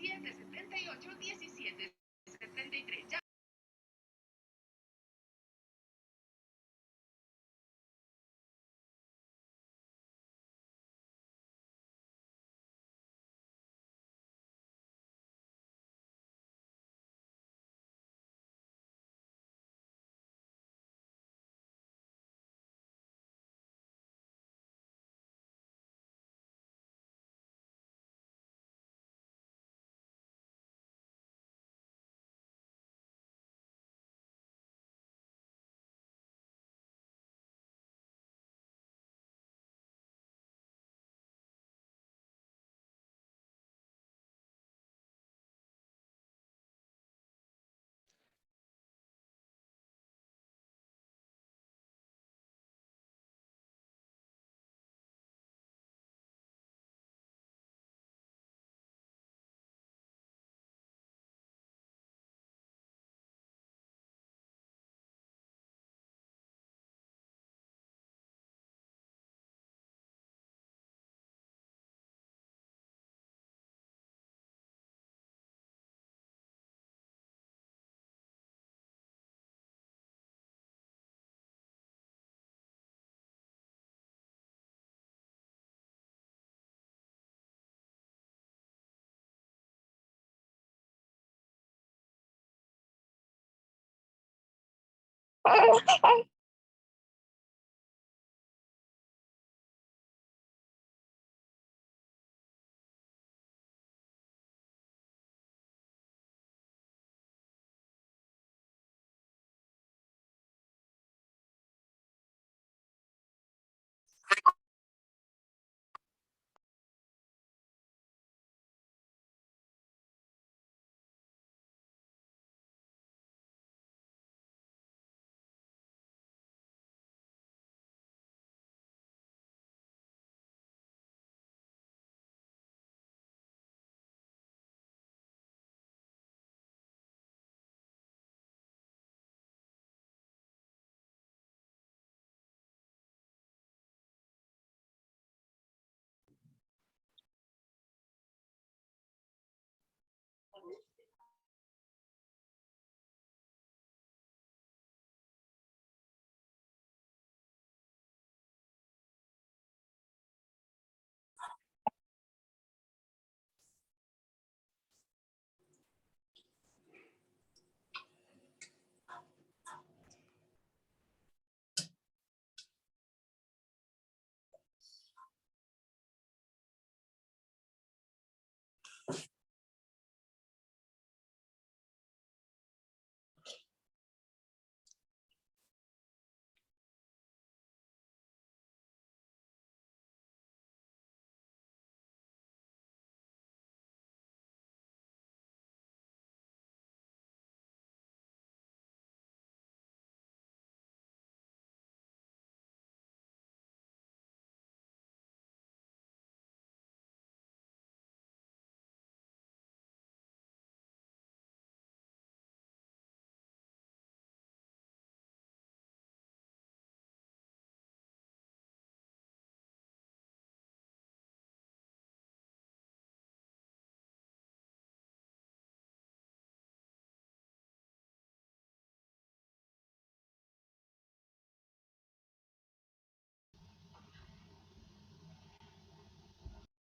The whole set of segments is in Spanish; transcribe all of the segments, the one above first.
778-1773.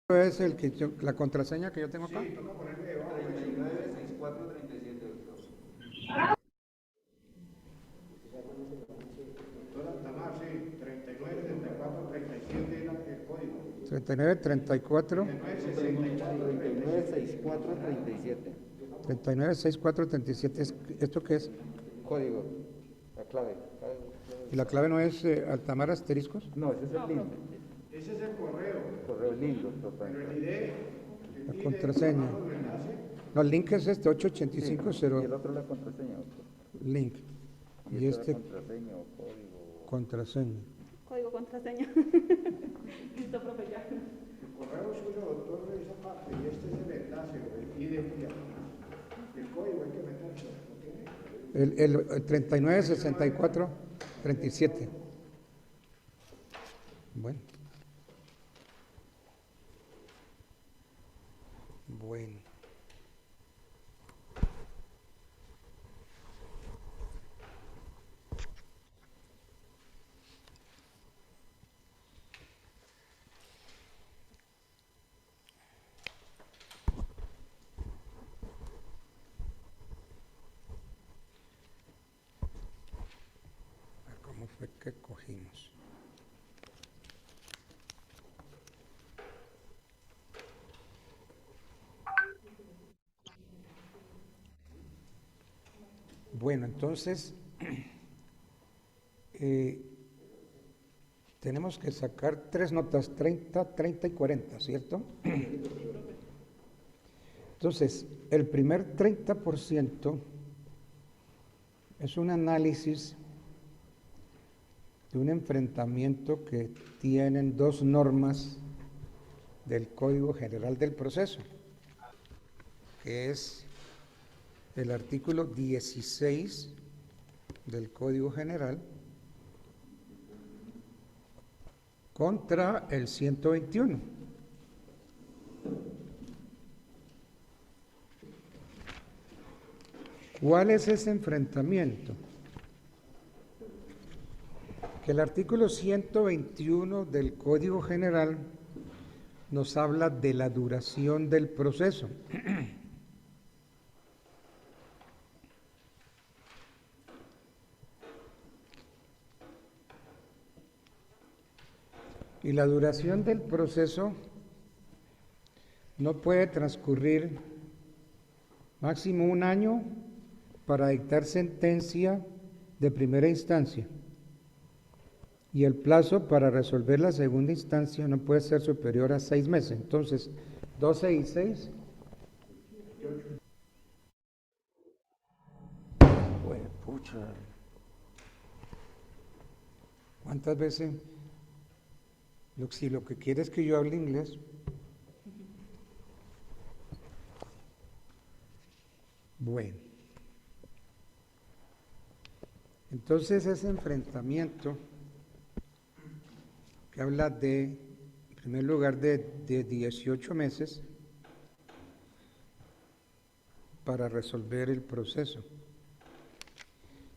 Es la contraseña que yo tengo acá. Sí, toca ponerle debajo. 396437, doctor. Doctor Altamar, sí, 397437 era el código. 39 34 396437. 39 64 37. ¿Esto qué es? Código, la clave. ¿Y la clave no es Altamar asteriscos? No, ese es el link. Ese es el correo. Correo link, doctor. Pero el ID, La contraseña. No, el link es este, 8850. Y el otro es la contraseña, doctor. Link. Y Y esta es este, la contraseña o código. contraseña. Código contraseña. Listo, profe, ya. el correo suyo, doctor, de esa parte, y este es el enlace, el ID. El código hay que meterse, ¿lo tiene? El 39 64 37. Bueno. Bueno. cogimos. Bueno, entonces tenemos que sacar 3 notas, 30, 30 y 40, ¿cierto? Entonces, el primer 30% es un análisis de un enfrentamiento que tienen 2 normas del Código General del Proceso, que es el artículo 16 del Código General contra el 121. ¿Cuál es ese enfrentamiento? Que el artículo 121 del Código General nos habla de la duración del proceso. Y la duración del proceso no puede transcurrir máximo 1 año para dictar sentencia de primera instancia. Y el plazo para resolver la segunda instancia no puede ser superior a 6 meses. Entonces, 12 y 6. Bueno, pucha. ¿Cuántas veces? Si lo que quiere es que yo hable inglés. Bueno. Entonces ese enfrentamiento que habla de, en primer lugar, de 18 meses para resolver el proceso.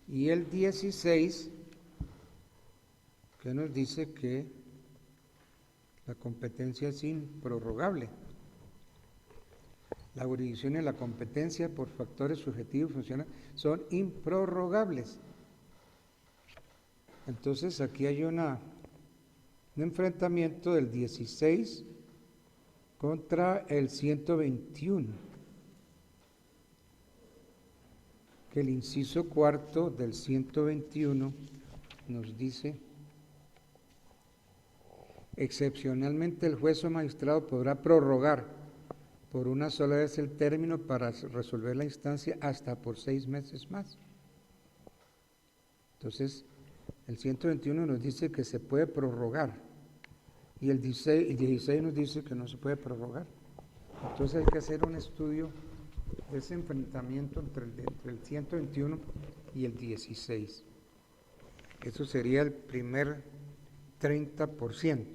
Y el 16, que nos dice que la competencia es improrrogable. La jurisdicción y la competencia por factores subjetivos funcionales son improrrogables. Entonces aquí hay un enfrentamiento del 16 contra el 121, que el inciso 4 del 121 nos dice: excepcionalmente el juez o magistrado podrá prorrogar por una sola vez el término para resolver la instancia hasta por 6 meses más. Entonces, el 121 nos dice que se puede prorrogar y el 16 nos dice que no se puede prorrogar. Entonces hay que hacer un estudio de ese enfrentamiento entre el 121 y el 16. Eso sería el primer 30%.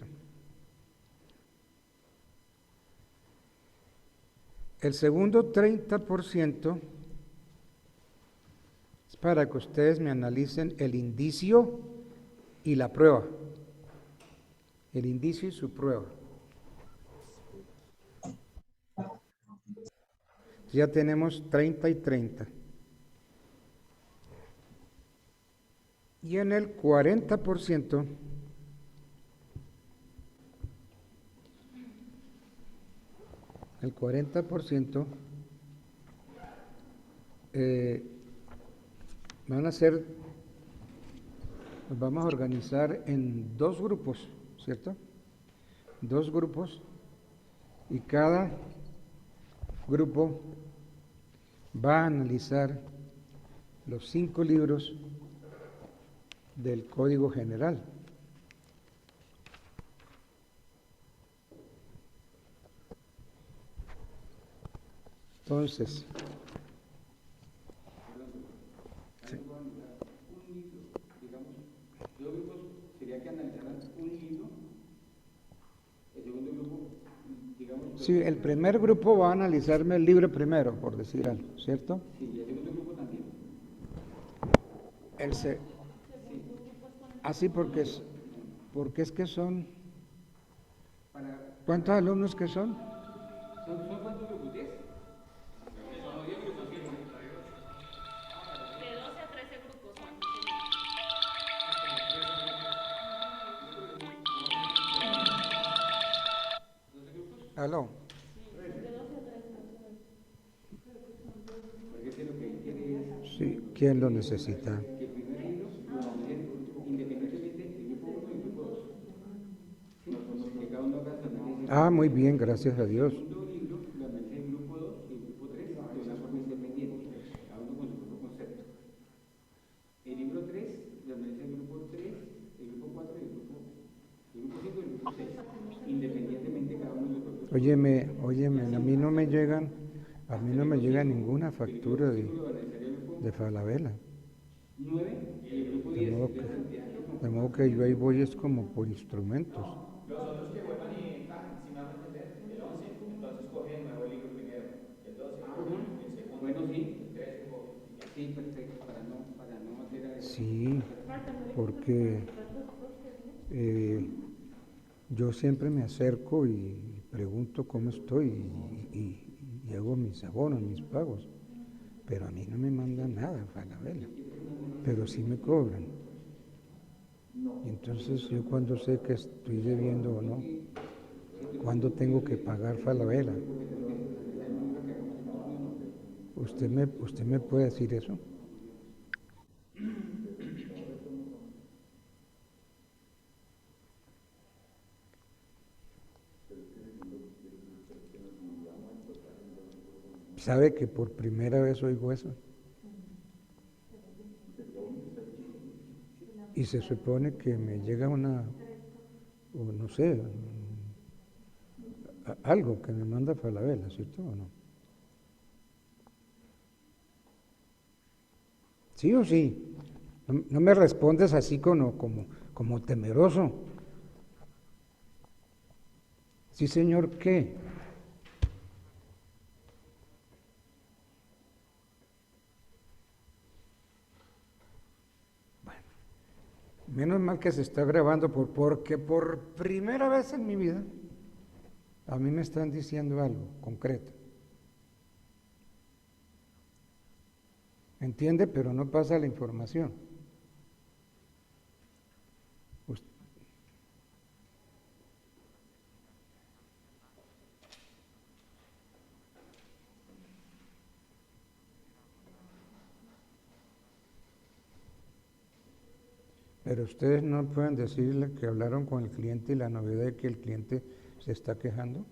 El segundo 30% es para que ustedes me analicen el indicio y la prueba. El indicio y su prueba. Ya tenemos 30 y 30. Y en el 40%, van a ser, nos vamos a organizar en 2 grupos, ¿cierto? 2 grupos, y cada grupo va a analizar los 5 libros del Código General. Entonces, sí. Un libro, digamos, 2 grupos sería que analizaran un libro, el segundo grupo, digamos... Sí, el primer grupo va a analizarme el libro primero, por decir algo, ¿cierto? Sí, y el segundo grupo también. Así porque es que son... ¿Cuántos alumnos que son? ¿Son cuántos grupos? ¿10? De 12 a 13 grupos son. Aló. Porque es que lo que él quiere es Sí, ¿quién lo necesita? que el primer libro lo analicen independientemente del grupo 1 y el grupo 2. ¿Sí? Que cada uno haga su análisis. Ah, muy bien, gracias a Dios. El segundo libro lo analicen el grupo 2 y el grupo 3 de una forma independiente, cada uno con su propio concepto. El libro 3 lo analiza el grupo 3, el grupo 4 y el grupo 5 y el grupo 6, independientemente cada uno de sus propios. Óyeme, a mí no me llega ninguna factura de Falabella. 9 y el grupo De 10 modo de que, Santiago. de modo que yo ahí voy es como por instrumentos. Los otros que vuelvan y encajan, si me van a entender, el 11, entonces coge el nuevo libro primero, el 12, el segundo, Bueno, sí. el 13, coge. Sí, perfecto, para no hacer a eso. Sí, porque yo siempre me acerco y pregunto cómo estoy y hago mis abonos, mis pagos, pero a mí no me mandan nada, Falabella, pero sí me cobran. Y entonces yo cuando sé que estoy debiendo o no, cuándo tengo que pagar Falabella. ¿Usted me puede decir eso? ¿Sabe que por primera vez oigo eso? Y se supone que me llega o no sé, algo que me manda Falabella, ¿cierto o no? ¿Sí o sí? No me respondes así como temeroso. Sí, señor, ¿qué? Menos mal que se está grabando porque por primera vez en mi vida a mí me están diciendo algo concreto. ¿Entiende? Pero no pasa la información. Pero ustedes no pueden decirle que hablaron con el cliente y la novedad de que el cliente se está quejando.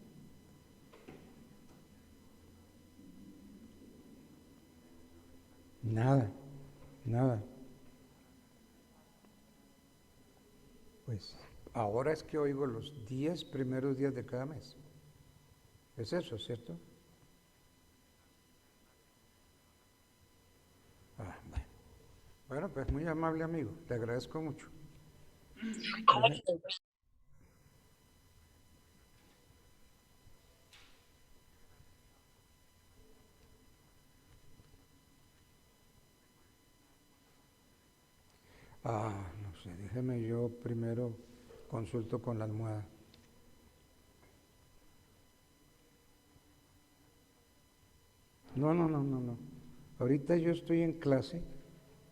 Nada. Pues ahora es que oigo los 10 primeros días de cada mes. Es eso, ¿cierto? Ah, bueno. Bueno, pues muy amable amigo, te agradezco mucho. No sé, déjeme yo primero consulto con la almohada. No. Ahorita yo estoy en clase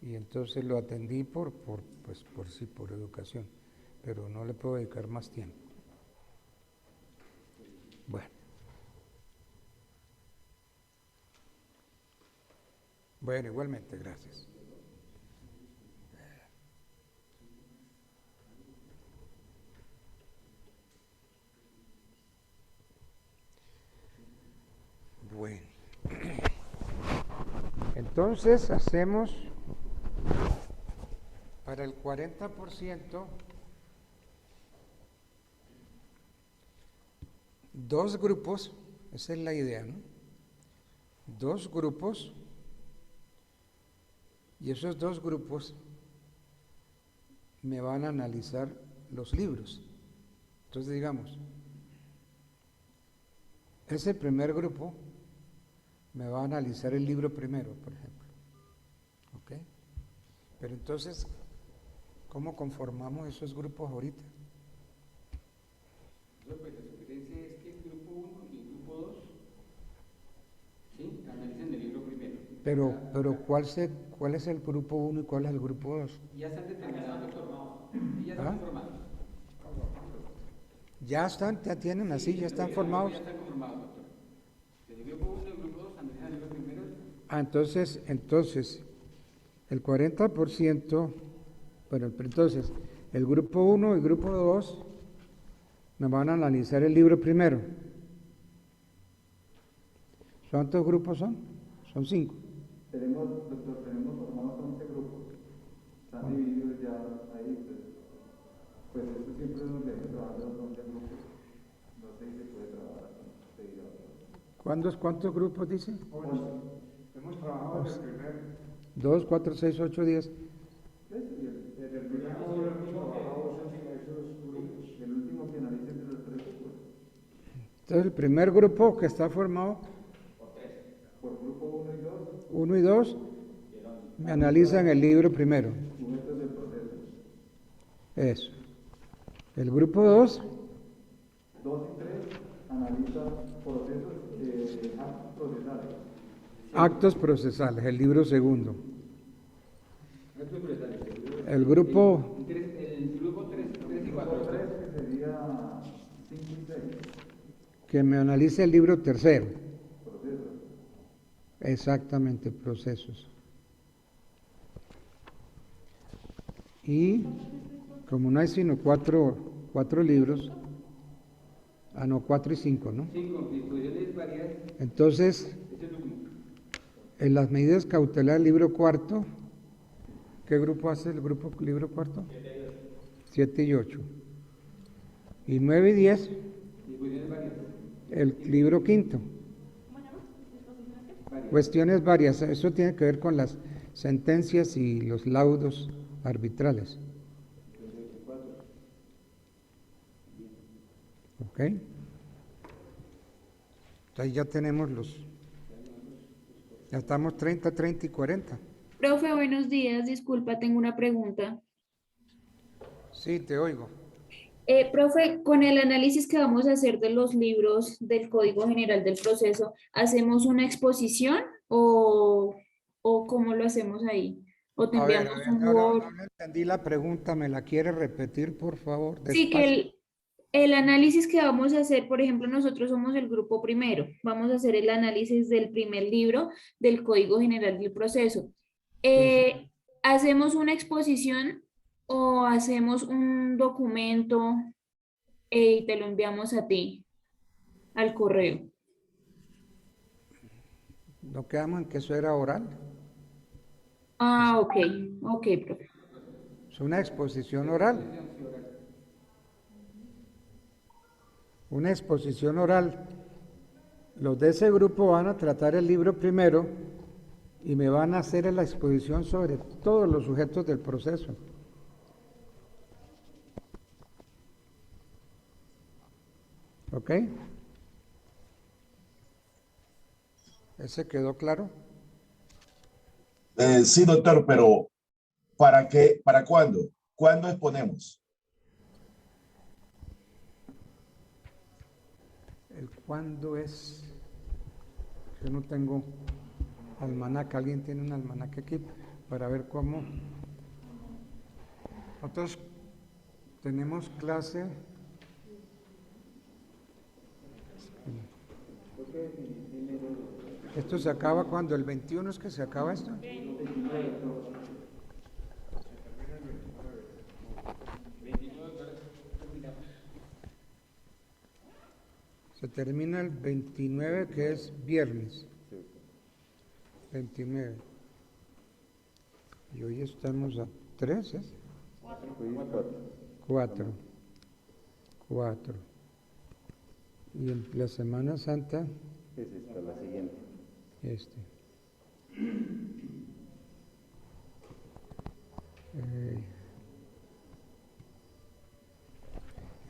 y entonces lo atendí por educación, pero no le puedo dedicar más tiempo. Bueno, igualmente, gracias. Bueno, entonces hacemos para el 40%, 2 grupos, esa es la idea, ¿no? 2 grupos, y esos 2 grupos me van a analizar los libros. Entonces digamos, ese primer grupo me va a analizar el libro primero, por ejemplo. ¿Ok? Pero entonces, ¿cómo conformamos esos grupos ahorita? Pues la sugerencia es que el grupo 1 y el grupo 2, ¿sí?, analicen el libro primero. Pero ¿cuál es el grupo 1 y cuál es el grupo 2? Ya están determinados, doctor. Ya están formados. Ya están, ya tienen así, ya están formados. Ya están conformados, doctor. El grupo 1 y el grupo 2 analizan el libro primero. Ah, entonces, el 40%, bueno, entonces, el grupo 1 y el grupo 2 nos van a analizar el libro primero. ¿Cuántos grupos son? Son 5. Tenemos, doctor, tenemos formados 11 grupos. Están divididos ya ahí. Pues esto siempre nos deja trabajar los 11 grupos. No sé si se puede trabajar seguido. ¿Cuántos grupos dice? 11. Hemos trabajado en el primero. 2, 4, 6, 8, 10. Desde el primer módulo hemos trabajado esos grupos. El último que analice entre los 3 grupos. Entonces, el primer grupo que está formado Por grupo 1 y 2, 1 y 2 me analizan el libro primero. sujetos del proceso. Eso. El grupo 2, 2 y 3 analizan procesos actos procesales. actos procesales, el libro segundo. Actos procesales. El grupo El grupo 3 y 4. 3 que sería 5 y 6, que me analice el libro tercero. procesos. Exactamente, procesos. Y como no hay sino cuatro libros, 4 y 5, ¿no? 5. Disposiciones varias. Entonces, Es el último. en las medidas cautelares, libro cuarto, ¿qué grupo hace el libro cuarto? 7 y 8. Y 9 y 10, Disposiciones varias. el libro quinto. ¿Cómo se llama? ¿Disposiciones qué? Varias. Cuestiones varias, eso tiene que ver con las sentencias y los laudos arbitrales. ¿Ok? Entonces ya tenemos ya estamos 30, 30 y 40. Profe, buenos días. Disculpa, tengo una pregunta. Sí, te oigo. Profe, con el análisis que vamos a hacer de los libros del Código General del Proceso, ¿hacemos una exposición o cómo lo hacemos ahí? ¿O te A ver, enviamos un no, Word? no entendí la pregunta, ¿me la quiere repetir, por favor? Sí, que Despacio. el análisis que vamos a hacer, por ejemplo, nosotros somos el grupo primero. Vamos a hacer el análisis del primer libro del Código General del Proceso. ¿Hacemos una exposición o hacemos un documento y te lo enviamos a ti, al correo? No quedamos en que eso era oral. Ah, ok, profe. Es una exposición oral. Una exposición oral. Los de ese grupo van a tratar el libro primero y me van a hacer la exposición sobre todos los sujetos del proceso. ¿Ok? ¿Ese quedó claro? Sí, doctor, pero ¿para qué? ¿Para cuándo? ¿Cuándo exponemos? ¿El cuándo es? Yo no tengo almanaque. ¿Alguien tiene un almanaque aquí para ver cómo? Nosotros tenemos clase. ¿Esto se acaba cuando? ¿El 21 es que se acaba esto? Se termina el 29, que es viernes. 29. Y hoy estamos a 3, ¿eh? 4. Y en la Semana Santa, Es esta la siguiente.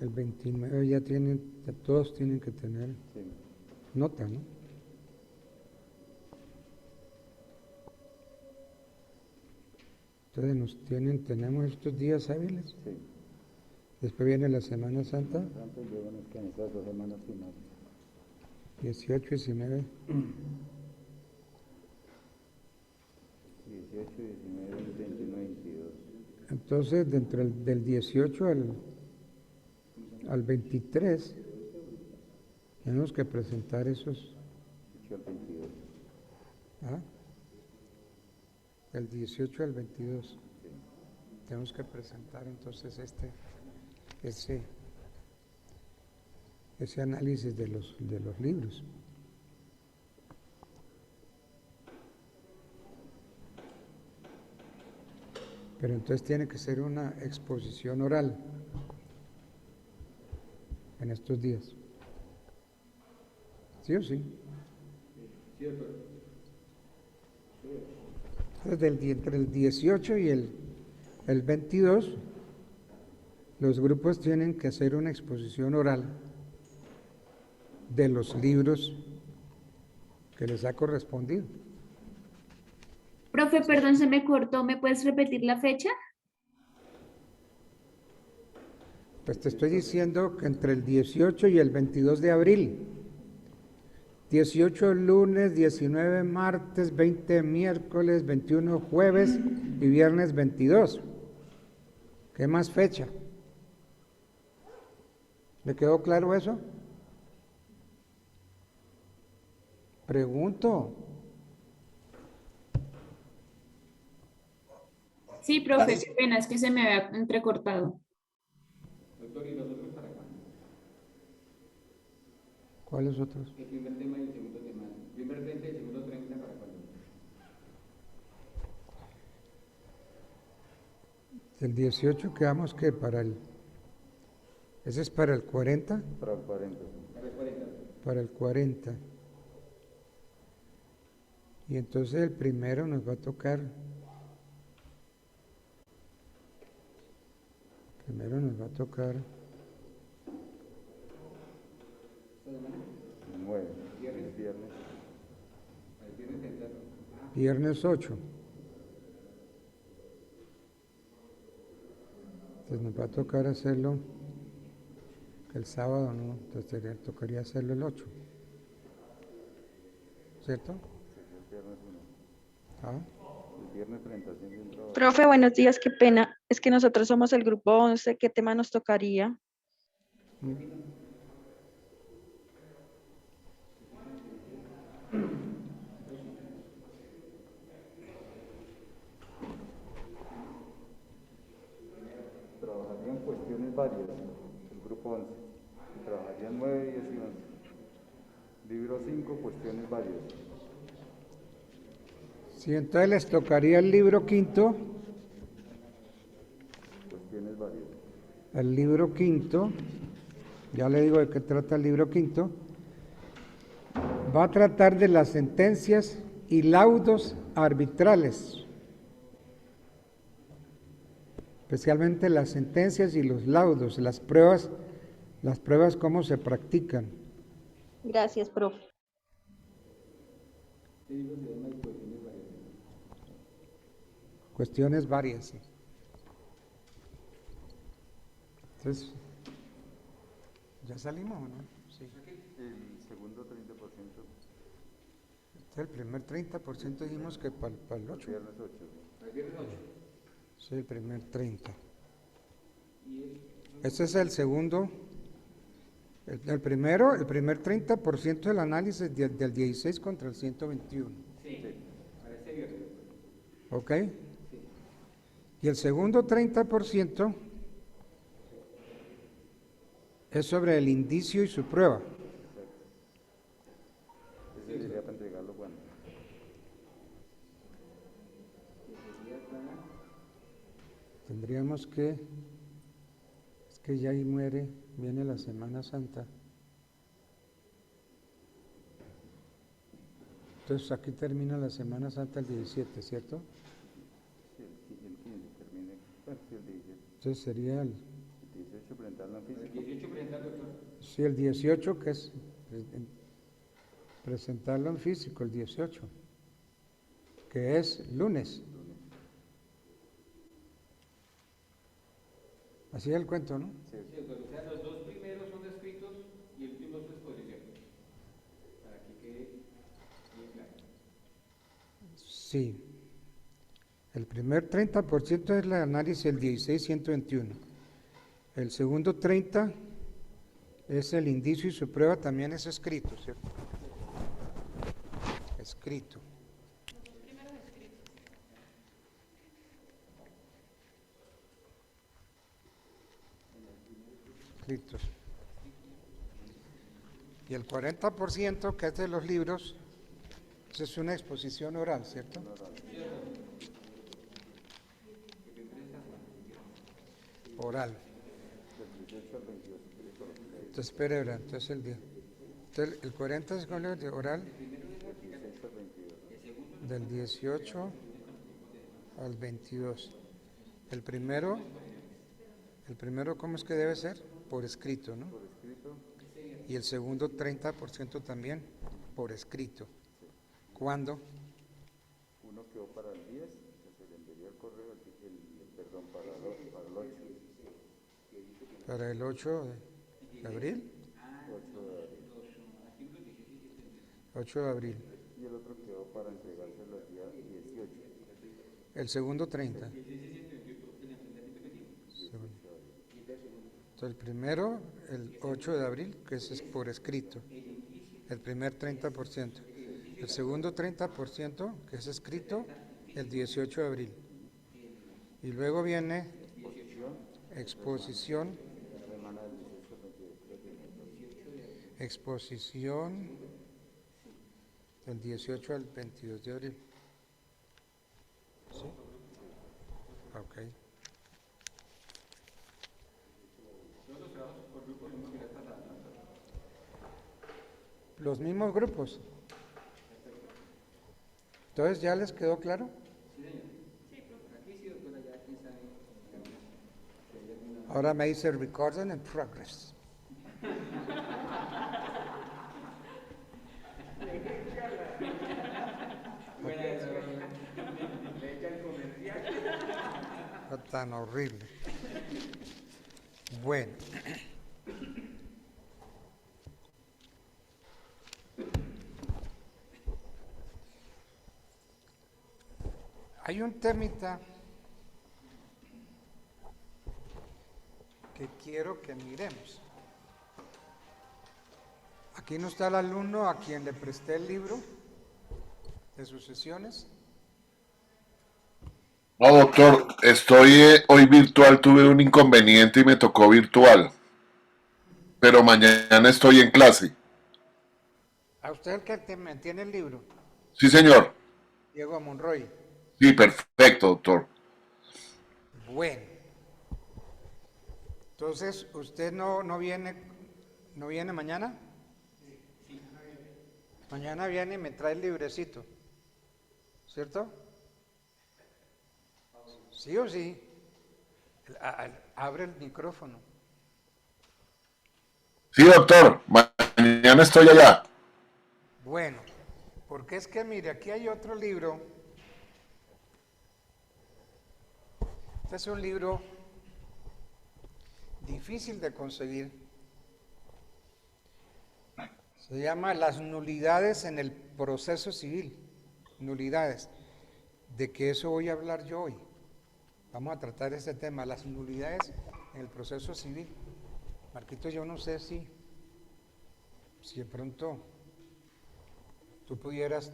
El 29 ya todos tienen que tener Sí. nota, ¿no? Entonces tenemos estos días hábiles. Sí. Después viene la Semana Santa, Antes yo nos quedan estas 2 semanas finales. 18, 19. 18, 19, 21, 22. Entonces, dentro del 18 al 23 tenemos que presentar esos. 18 al 22. ¿Ah? Del 18 al 22. Tenemos que presentar entonces ese análisis de los libros. Pero entonces tiene que ser una exposición oral en estos días. ¿Sí o sí? Sí, doctor. Entonces, entre el 18 y el 22, los grupos tienen que hacer una exposición oral de los libros que les ha correspondido. Profe, perdón, se me cortó. ¿Me puedes repetir la fecha? Pues te estoy diciendo que entre el 18 y el 22 de abril, 18 lunes, 19 martes, 20 miércoles, 21 jueves y viernes 22. ¿Qué más fecha? ¿Le quedó claro eso? Pregunto. Sí, profe, qué pena, es que se me había entrecortado. Doctor, ¿y los otros para cuándo? ¿Cuáles otros? El primer tema y el segundo tema. El primer 30 y el segundo 30 para cuándo. El 18 quedamos que para el... ¿Ese es para el 40? Para el 40. Para el 40. Para el 40. Y entonces el primero nos va a tocar... Primero nos va a tocar... 9. Viernes. El viernes. El viernes 30. Viernes 8. Entonces nos va a tocar hacerlo el sábado, ¿no? Entonces tocaría hacerlo el 8. ¿Cierto? Sí, el viernes 1. ¿Ah? El viernes 30 haciendo un trabajo. Profe, buenos días, qué pena. Es que nosotros somos el grupo 11, ¿qué tema nos tocaría? Trabajarían cuestiones varias, el grupo 11. Trabajarían 9, 10 y 11. Libro 5, cuestiones varias. Sí, entonces les tocaría el libro quinto. Cuestiones varias. El libro quinto, ya le digo de qué trata el libro quinto, va a tratar de las sentencias y laudos arbitrales, especialmente las sentencias y los laudos, las pruebas cómo se practican. Gracias, profe. Cuestiones varias, sí. Entonces, ¿ya salimos o no? Sí. El segundo 30%. Entonces, el primer 30% dijimos que para el 8. Viernes 8. El viernes 8. Sí, el primer 30. Este es el segundo. El primer 30% del análisis del 16 contra el 121. Sí, para este viernes. ¿Ok? Y el segundo 30% es sobre el indicio y su prueba. Ese sería para entregarlo cuando. Tendríamos que... Es que ya ahí viene la Semana Santa. Entonces aquí termina la Semana Santa el 17, ¿cierto? Sí, el 15 termine. Bueno, sí, el 17. Entonces sería el 18 presentarlo en físico. El 18 presenta, doctor. sí, el 18, que es presentarlo en físico, el 18, que es lunes. Así es el cuento, ¿no? Sí, doctor. O sea, los dos primeros son escritos y el último es su exposición. Para que quede bien claro. Sí. El primer 30% es el análisis del 16-121. El segundo 30% es el indicio y su prueba también es escrito, ¿cierto? Escrito. Escritos. Y el 40% que es de los libros, eso es una exposición oral, ¿cierto? Oral. Entonces, espere, ¿verdad? Entonces el 40 es con el de oral del 18 al 22. El primero, ¿cómo es que debe ser? Por escrito, ¿no? Por escrito, Y el segundo 30% también por escrito. ¿Cuándo? uno quedó para el 10, que se le enviaría el correo, perdón, para el 8. Para el 8 de abril. 8 de abril. 8 de abril. Y el otro quedó para entregárselo el día 18. El segundo 30. Entonces, el primero, el 8 de abril, que es por escrito. El primer 30%. El segundo 30%, que es escrito, el 18 de abril. Y luego viene exposición. Exposición del 18 al 22 de abril. ¿Sí? Ok. Los mismos grupos. Entonces, ¿ya les quedó claro? Ahora me dice recording in progress. Está tan horrible. Bueno. Hay un temita que quiero que miremos. Aquí no está el alumno a quien le presté el libro de sus sesiones. No, doctor, estoy hoy virtual, tuve un inconveniente y me tocó virtual, pero mañana estoy en clase. ¿A usted el que tiene el libro? Sí, señor. Diego Monroy. Sí, perfecto, doctor. Bueno. Entonces, ¿usted no viene mañana? Sí. Mañana viene y me trae el librecito, ¿cierto? ¿Sí o sí? Abre el micrófono. Sí, doctor, mañana estoy allá. Bueno, porque es que mire, aquí hay otro libro. Este es un libro difícil de conseguir. Se llama Las nulidades en el proceso civil. Nulidades. ¿De qué eso voy a hablar yo hoy? Vamos a tratar este tema, las nulidades en el proceso civil. Marquito, yo no sé si de pronto tú pudieras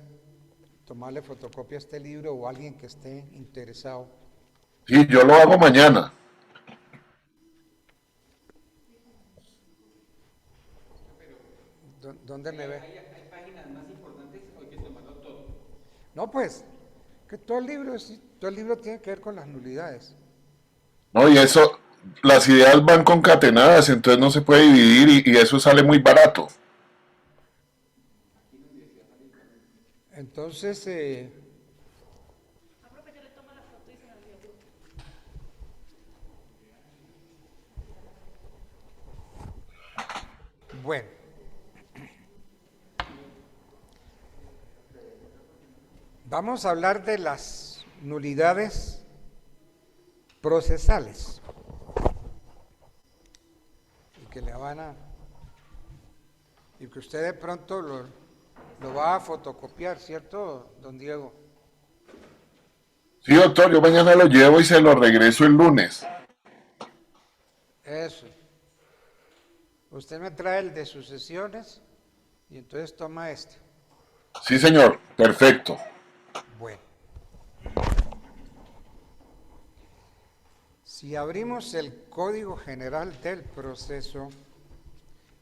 tomarle fotocopia a este libro o alguien que esté interesado. Sí, yo lo hago mañana. ¿Dónde me ve? Hay páginas más importantes, hay que tomarlo todo. No, pues, que todo el libro tiene que ver con las nulidades. No, y eso, las ideas van concatenadas, entonces no se puede dividir y eso sale muy barato. Entonces, bueno, vamos a hablar de las nulidades procesales y que y que usted de pronto lo va a fotocopiar, ¿cierto, don Diego? Sí, doctor, yo mañana lo llevo y se lo regreso el lunes. Eso. Usted me trae el de sucesiones y entonces toma este. Sí, señor. Perfecto. Bueno. Si abrimos el Código General del Proceso,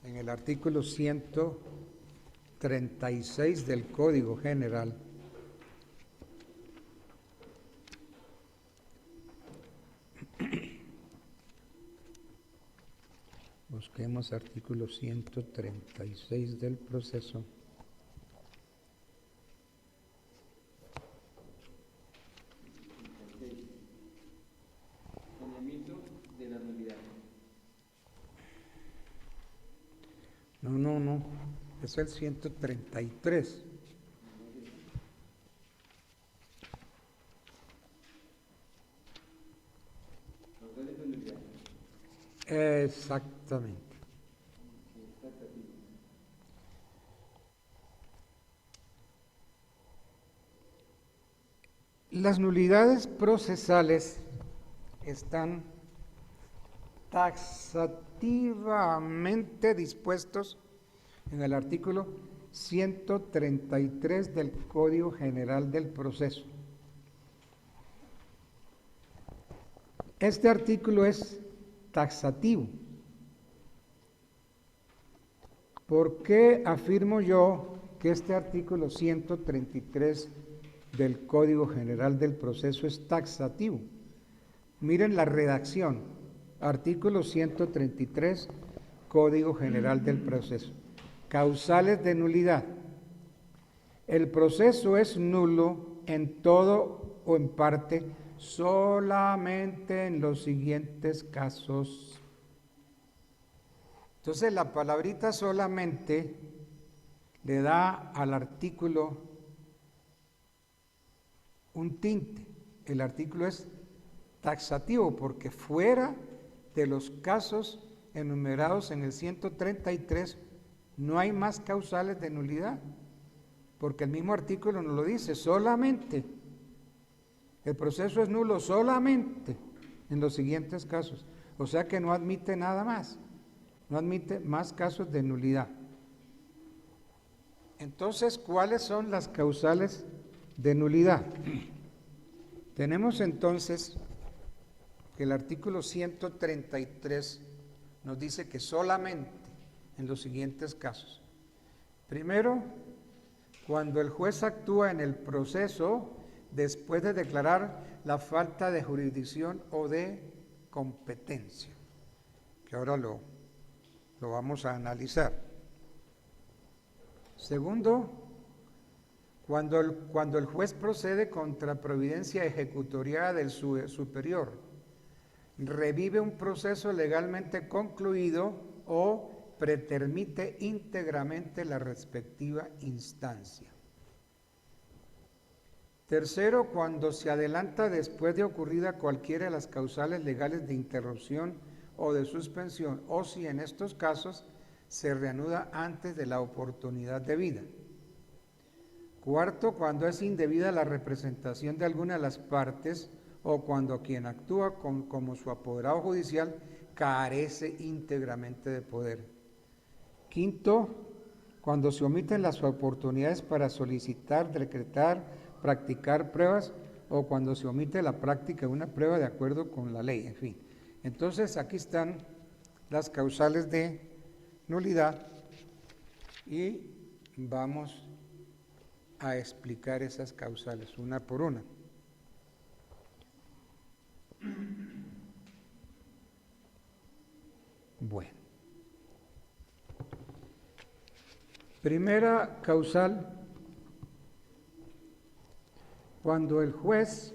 en el artículo 136 del Código General, busquemos artículo 136 del proceso. Saneamiento de la nulidad. No, es el 133. Causales de nulidad. Exactamente. Las nulidades procesales están taxativamente dispuestos en el artículo 133 del Código General del Proceso. Este artículo es taxativo. ¿Por qué afirmo yo que este artículo 133 del Código General del Proceso es taxativo? Miren la redacción, artículo 133, Código General del Proceso. Causales de nulidad. El proceso es nulo en todo o en parte solamente en los siguientes casos. Entonces la palabrita solamente le da al artículo un tinte. El artículo es taxativo porque fuera de los casos enumerados en el 133 no hay más causales de nulidad, porque el mismo artículo nos lo dice, solamente. El proceso es nulo solamente en los siguientes casos, o sea que no admite nada más, no admite más casos de nulidad. Entonces, ¿cuáles son las causales de nulidad? Tenemos entonces que el artículo 133 nos dice que solamente en los siguientes casos. Primero, cuando el juez actúa en el proceso después de declarar la falta de jurisdicción o de competencia, que ahora lo vamos a analizar. Segundo, cuando el juez procede contra providencia ejecutorial del superior, revive un proceso legalmente concluido o pretermite íntegramente la respectiva instancia. Tercero, cuando se adelanta después de ocurrida cualquiera de las causales legales de interrupción o de suspensión, o si en estos casos se reanuda antes de la oportunidad debida. Cuarto, cuando es indebida la representación de alguna de las partes o cuando quien actúa como su apoderado judicial carece íntegramente de poder. Quinto, cuando se omiten las oportunidades para solicitar, decretar, practicar pruebas o cuando se omite la práctica de una prueba de acuerdo con la ley, en fin. Entonces aquí están las causales de nulidad y vamos a explicar esas causales una por una. Bueno. Primera causal, cuando el juez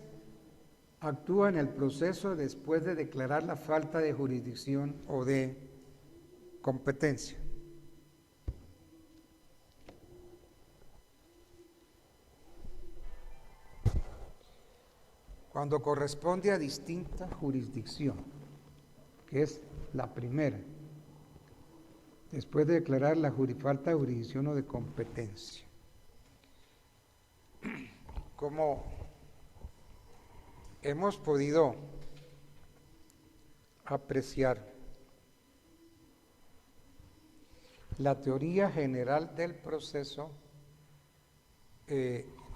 actúa en el proceso después de declarar la falta de jurisdicción o de competencia. Cuando corresponde a distinta jurisdicción, que es la primera, después de declarar la falta de jurisdicción o de competencia. Como hemos podido apreciar, La teoría general del proceso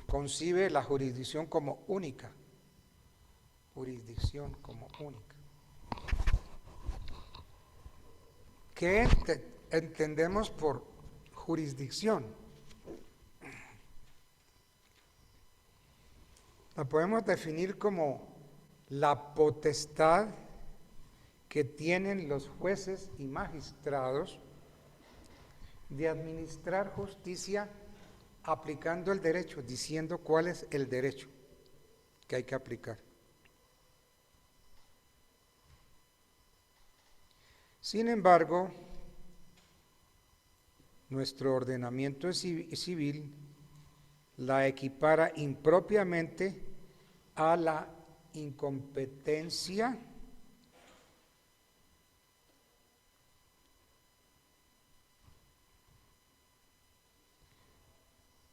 concibe la jurisdicción como única. Jurisdicción como única. ¿Qué entendemos por jurisdicción? La podemos definir como la potestad que tienen los jueces y magistrados de administrar justicia aplicando el derecho, diciendo cuál es el derecho que hay que aplicar. Sin embargo, nuestro ordenamiento civil la equipara impropiamente a la incompetencia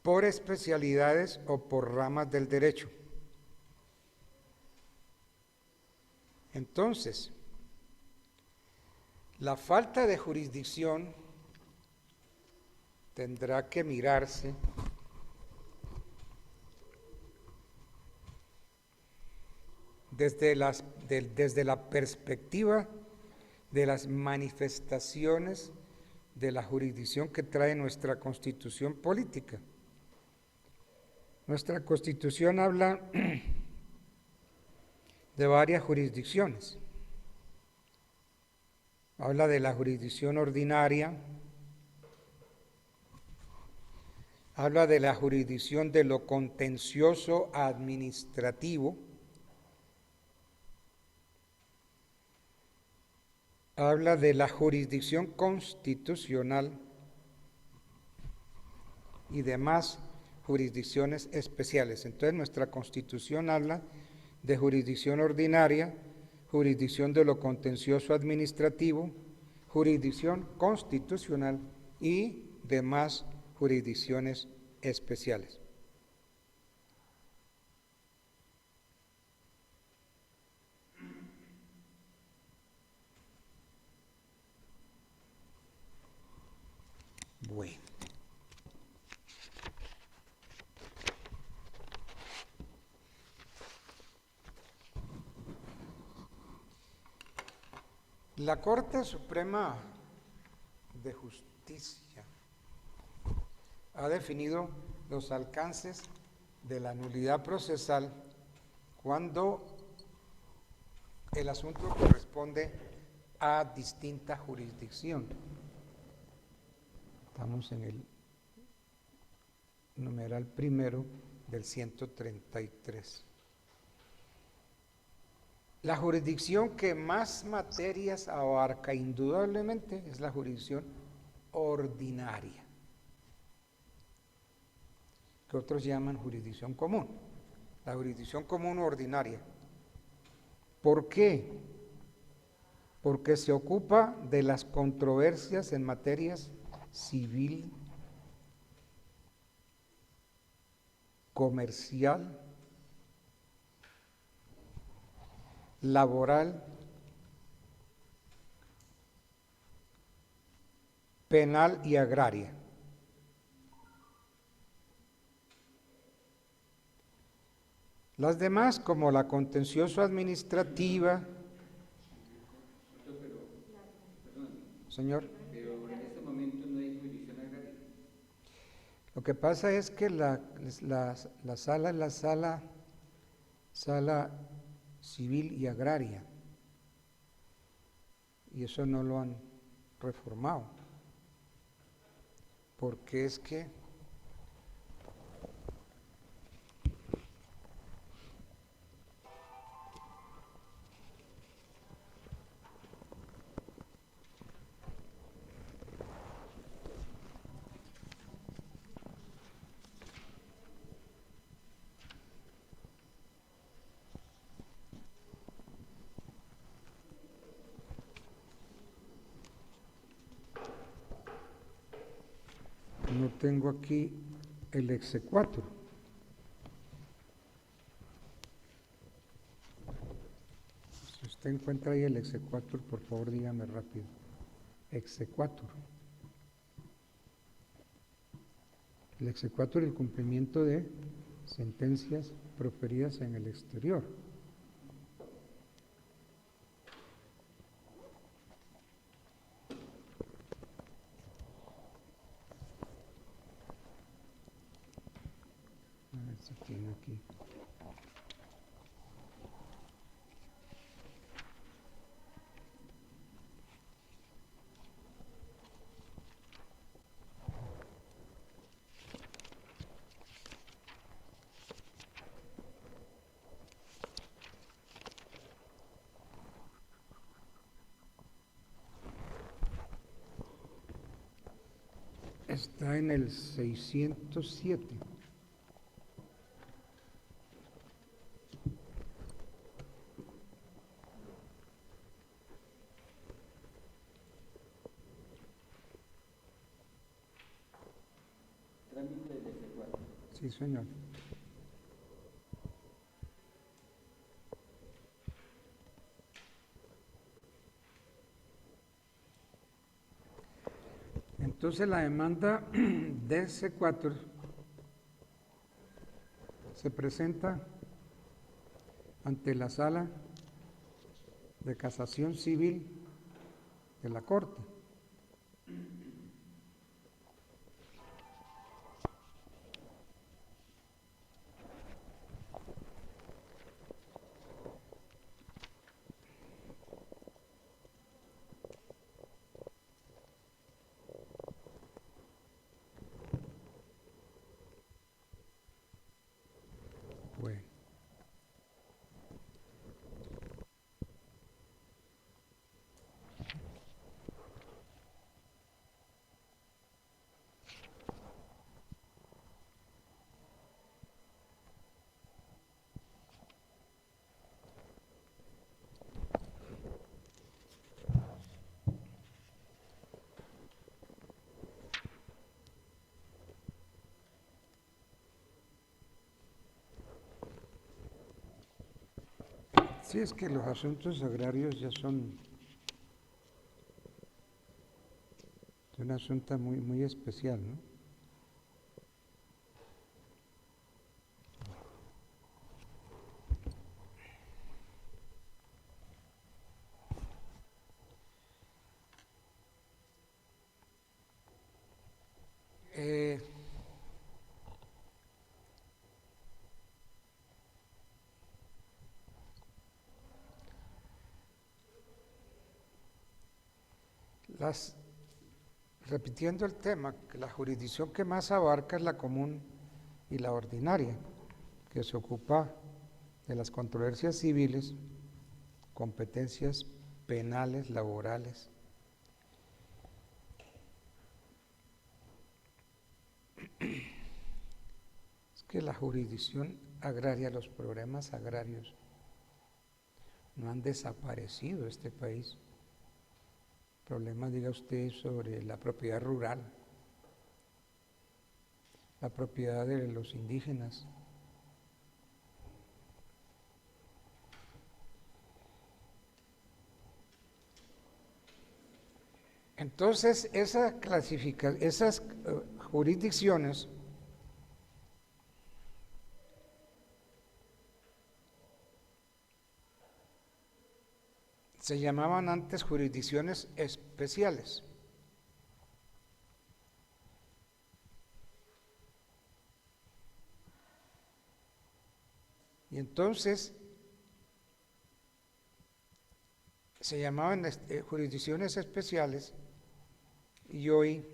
por especialidades o por ramas del derecho. Entonces, la falta de jurisdicción tendrá que mirarse desde la perspectiva de las manifestaciones de la jurisdicción que trae nuestra Constitución política. Nuestra Constitución habla de varias jurisdicciones. Habla de la jurisdicción ordinaria, habla de la jurisdicción de lo contencioso administrativo, habla de la jurisdicción constitucional y demás jurisdicciones especiales. Entonces nuestra Constitución habla de jurisdicción ordinaria, jurisdicción de lo contencioso administrativo, jurisdicción constitucional y demás jurisdicciones especiales. Bueno. La Corte Suprema de Justicia ha definido los alcances de la nulidad procesal cuando el asunto corresponde a distinta jurisdicción. Estamos en el numeral primero del 133. La jurisdicción que más materias abarca indudablemente es la jurisdicción ordinaria, que otros llaman jurisdicción común. La jurisdicción común o ordinaria. ¿Por qué? Porque se ocupa de las controversias en materias civil, comercial, laboral, penal y agraria. Las demás, como la contencioso administrativa, señor. Pero en este momento no hay jurisdicción agraria. Lo que pasa es que la sala es la sala civil y agraria, y eso no lo han reformado, porque es que no tengo aquí el exequatur. Si usted encuentra ahí el exequatur, por favor dígame rápido. Exequatur. El exequatur y el cumplimiento de sentencias proferidas en el exterior. A ver si tiene aquí. Está en el 607. Trámite de C4. Sí, señor. Entonces la demanda de C4 se presenta ante la Sala de Casación Civil de la Corte. Bueno. Sí, es que los asuntos agrarios ya son un asunto muy especial, ¿no? Repitiendo el tema, que la jurisdicción que más abarca es la común y la ordinaria, que se ocupa de las controversias civiles, competencias penales, laborales. Es que la jurisdicción agraria, los problemas agrarios, no han desaparecido de este país. Problemas, diga usted, sobre la propiedad rural, la propiedad de los indígenas. Entonces, esas jurisdicciones se llamaban antes jurisdicciones especiales. Y entonces se llamaban jurisdicciones especiales y hoy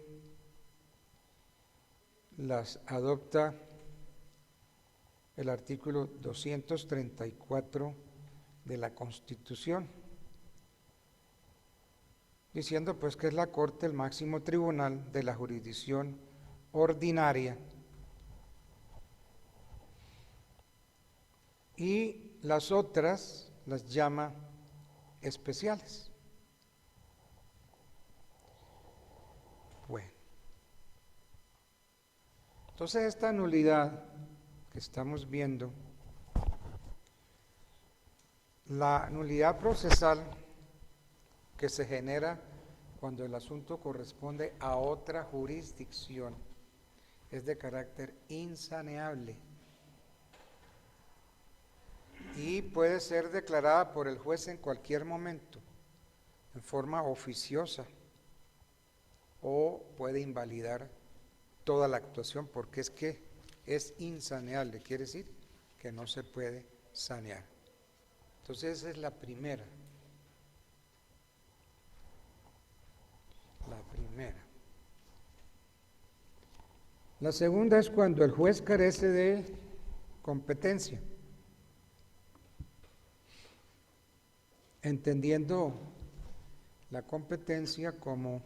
las adopta el artículo 234 de la Constitución, diciendo pues que es la Corte el máximo tribunal de la jurisdicción ordinaria y las otras las llama especiales. Bueno, entonces esta nulidad que estamos viendo, la nulidad procesal que se genera cuando el asunto corresponde a otra jurisdicción, es de carácter insaneable y puede ser declarada por el juez en cualquier momento, en forma oficiosa, o puede invalidar toda la actuación, porque es que es insaneable, quiere decir que no se puede sanear. Entonces esa es la primera. La segunda es cuando el juez carece de competencia, entendiendo la competencia como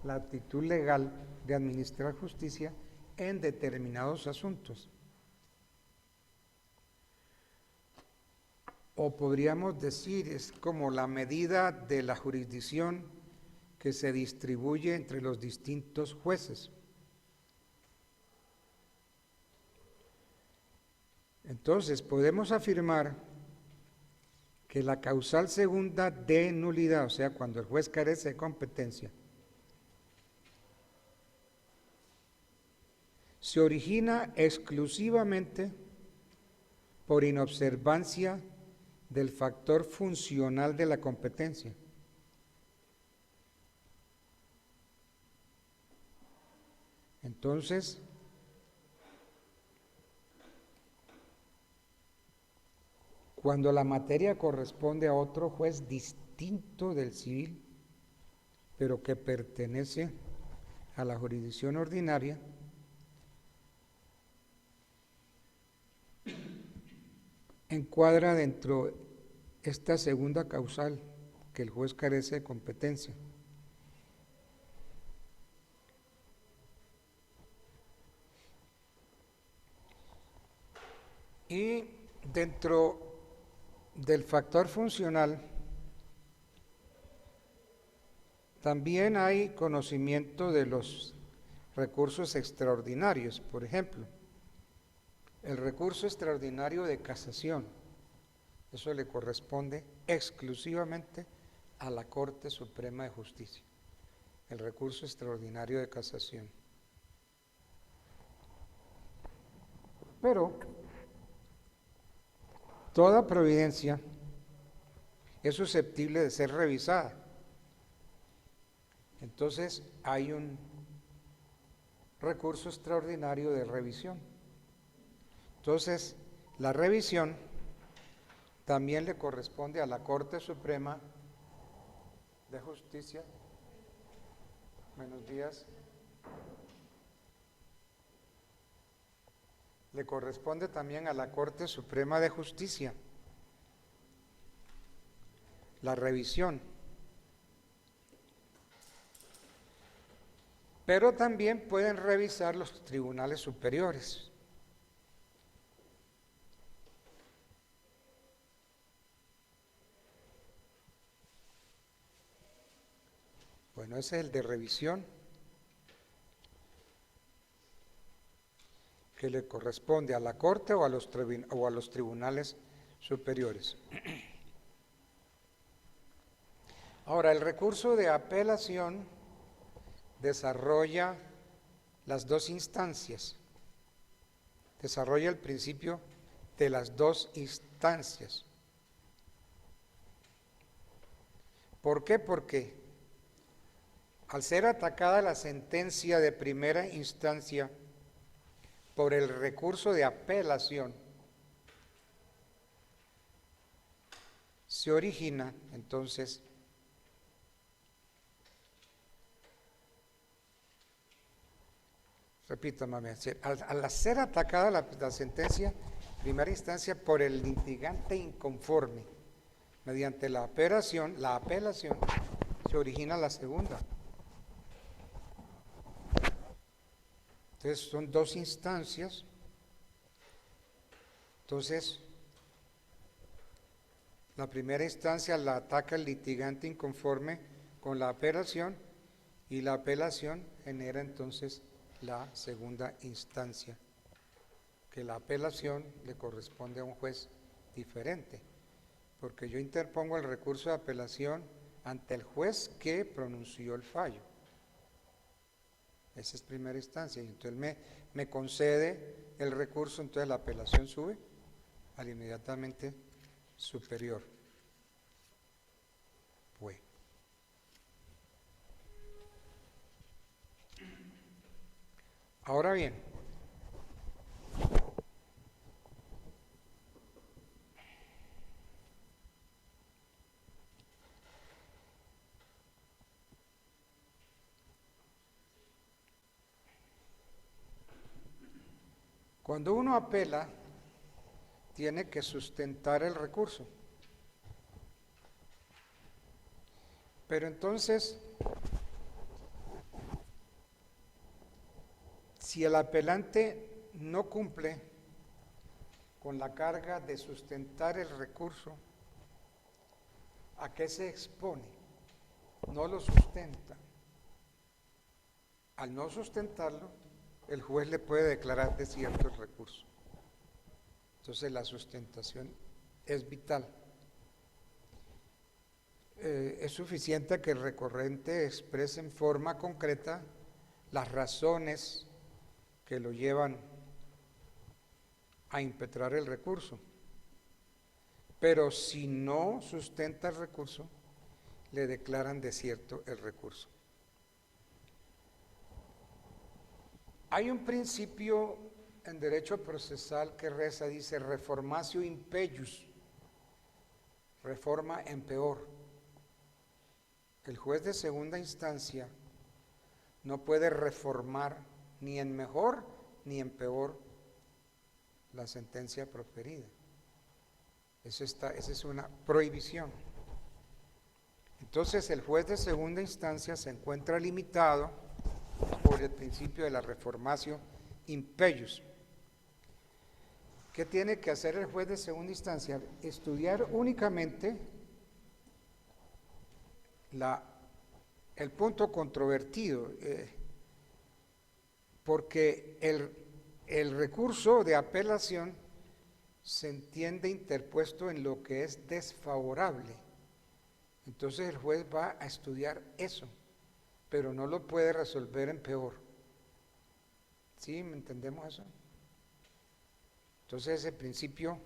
la actitud legal de administrar justicia en determinados asuntos. O podríamos decir, es como la medida de la jurisdicción que se distribuye entre los distintos jueces. Entonces, podemos afirmar que la causal segunda de nulidad, o sea, cuando el juez carece de competencia, se origina exclusivamente por inobservancia del factor funcional de la competencia. Entonces, cuando la materia corresponde a otro juez distinto del civil, pero que pertenece a la jurisdicción ordinaria, encuadra dentro esta segunda causal, que el juez carece de competencia. Y dentro del factor funcional también hay conocimiento de los recursos extraordinarios. Por ejemplo, el recurso extraordinario de casación, eso le corresponde exclusivamente a la Corte Suprema de Justicia, el recurso extraordinario de casación. Pero toda providencia es susceptible de ser revisada. Entonces hay un recurso extraordinario de revisión. Entonces, la revisión también le corresponde a la Corte Suprema de Justicia. Buenos días. Le corresponde también a la Corte Suprema de Justicia la revisión. Pero también pueden revisar los tribunales superiores. Bueno, ese es el de revisión, que le corresponde a la Corte o a los tribunales superiores. Ahora, el recurso de apelación desarrolla las dos instancias, desarrolla el principio de las dos instancias. ¿Por qué? Porque al ser atacada la sentencia de primera instancia por el recurso de apelación, se origina entonces repítame, al ser atacada la sentencia primera instancia por el litigante inconforme, mediante la apelación se origina la segunda. Entonces son dos instancias. Entonces, la primera instancia la ataca el litigante inconforme con la apelación y la apelación genera entonces la segunda instancia, que la apelación le corresponde a un juez diferente, porque yo interpongo el recurso de apelación ante el juez que pronunció el fallo. Esa es primera instancia. Y entonces me concede el recurso, entonces la apelación sube al inmediatamente superior. Pues. Ahora bien, cuando uno apela, tiene que sustentar el recurso. Pero entonces, si el apelante no cumple con la carga de sustentar el recurso, ¿a qué se expone? No lo sustenta. Al no sustentarlo, el juez le puede declarar desierto el recurso. Entonces la sustentación es vital. Es suficiente que el recorrente exprese en forma concreta las razones que lo llevan a impetrar el recurso. Pero si no sustenta el recurso, le declaran desierto el recurso. Hay un principio en derecho procesal que reza, dice, reformatio in peius, reforma en peor. El juez de segunda instancia no puede reformar ni en mejor ni en peor la sentencia proferida. Esa es una prohibición. Entonces el juez de segunda instancia se encuentra limitado por el principio de la reformatio in peius. ¿Qué tiene que hacer el juez de segunda instancia? Estudiar únicamente el punto controvertido, porque el recurso de apelación se entiende interpuesto en lo que es desfavorable. Entonces el juez va a estudiar eso, pero no lo puede resolver en peor. ¿Sí? ¿Me entendemos eso? Entonces ese principio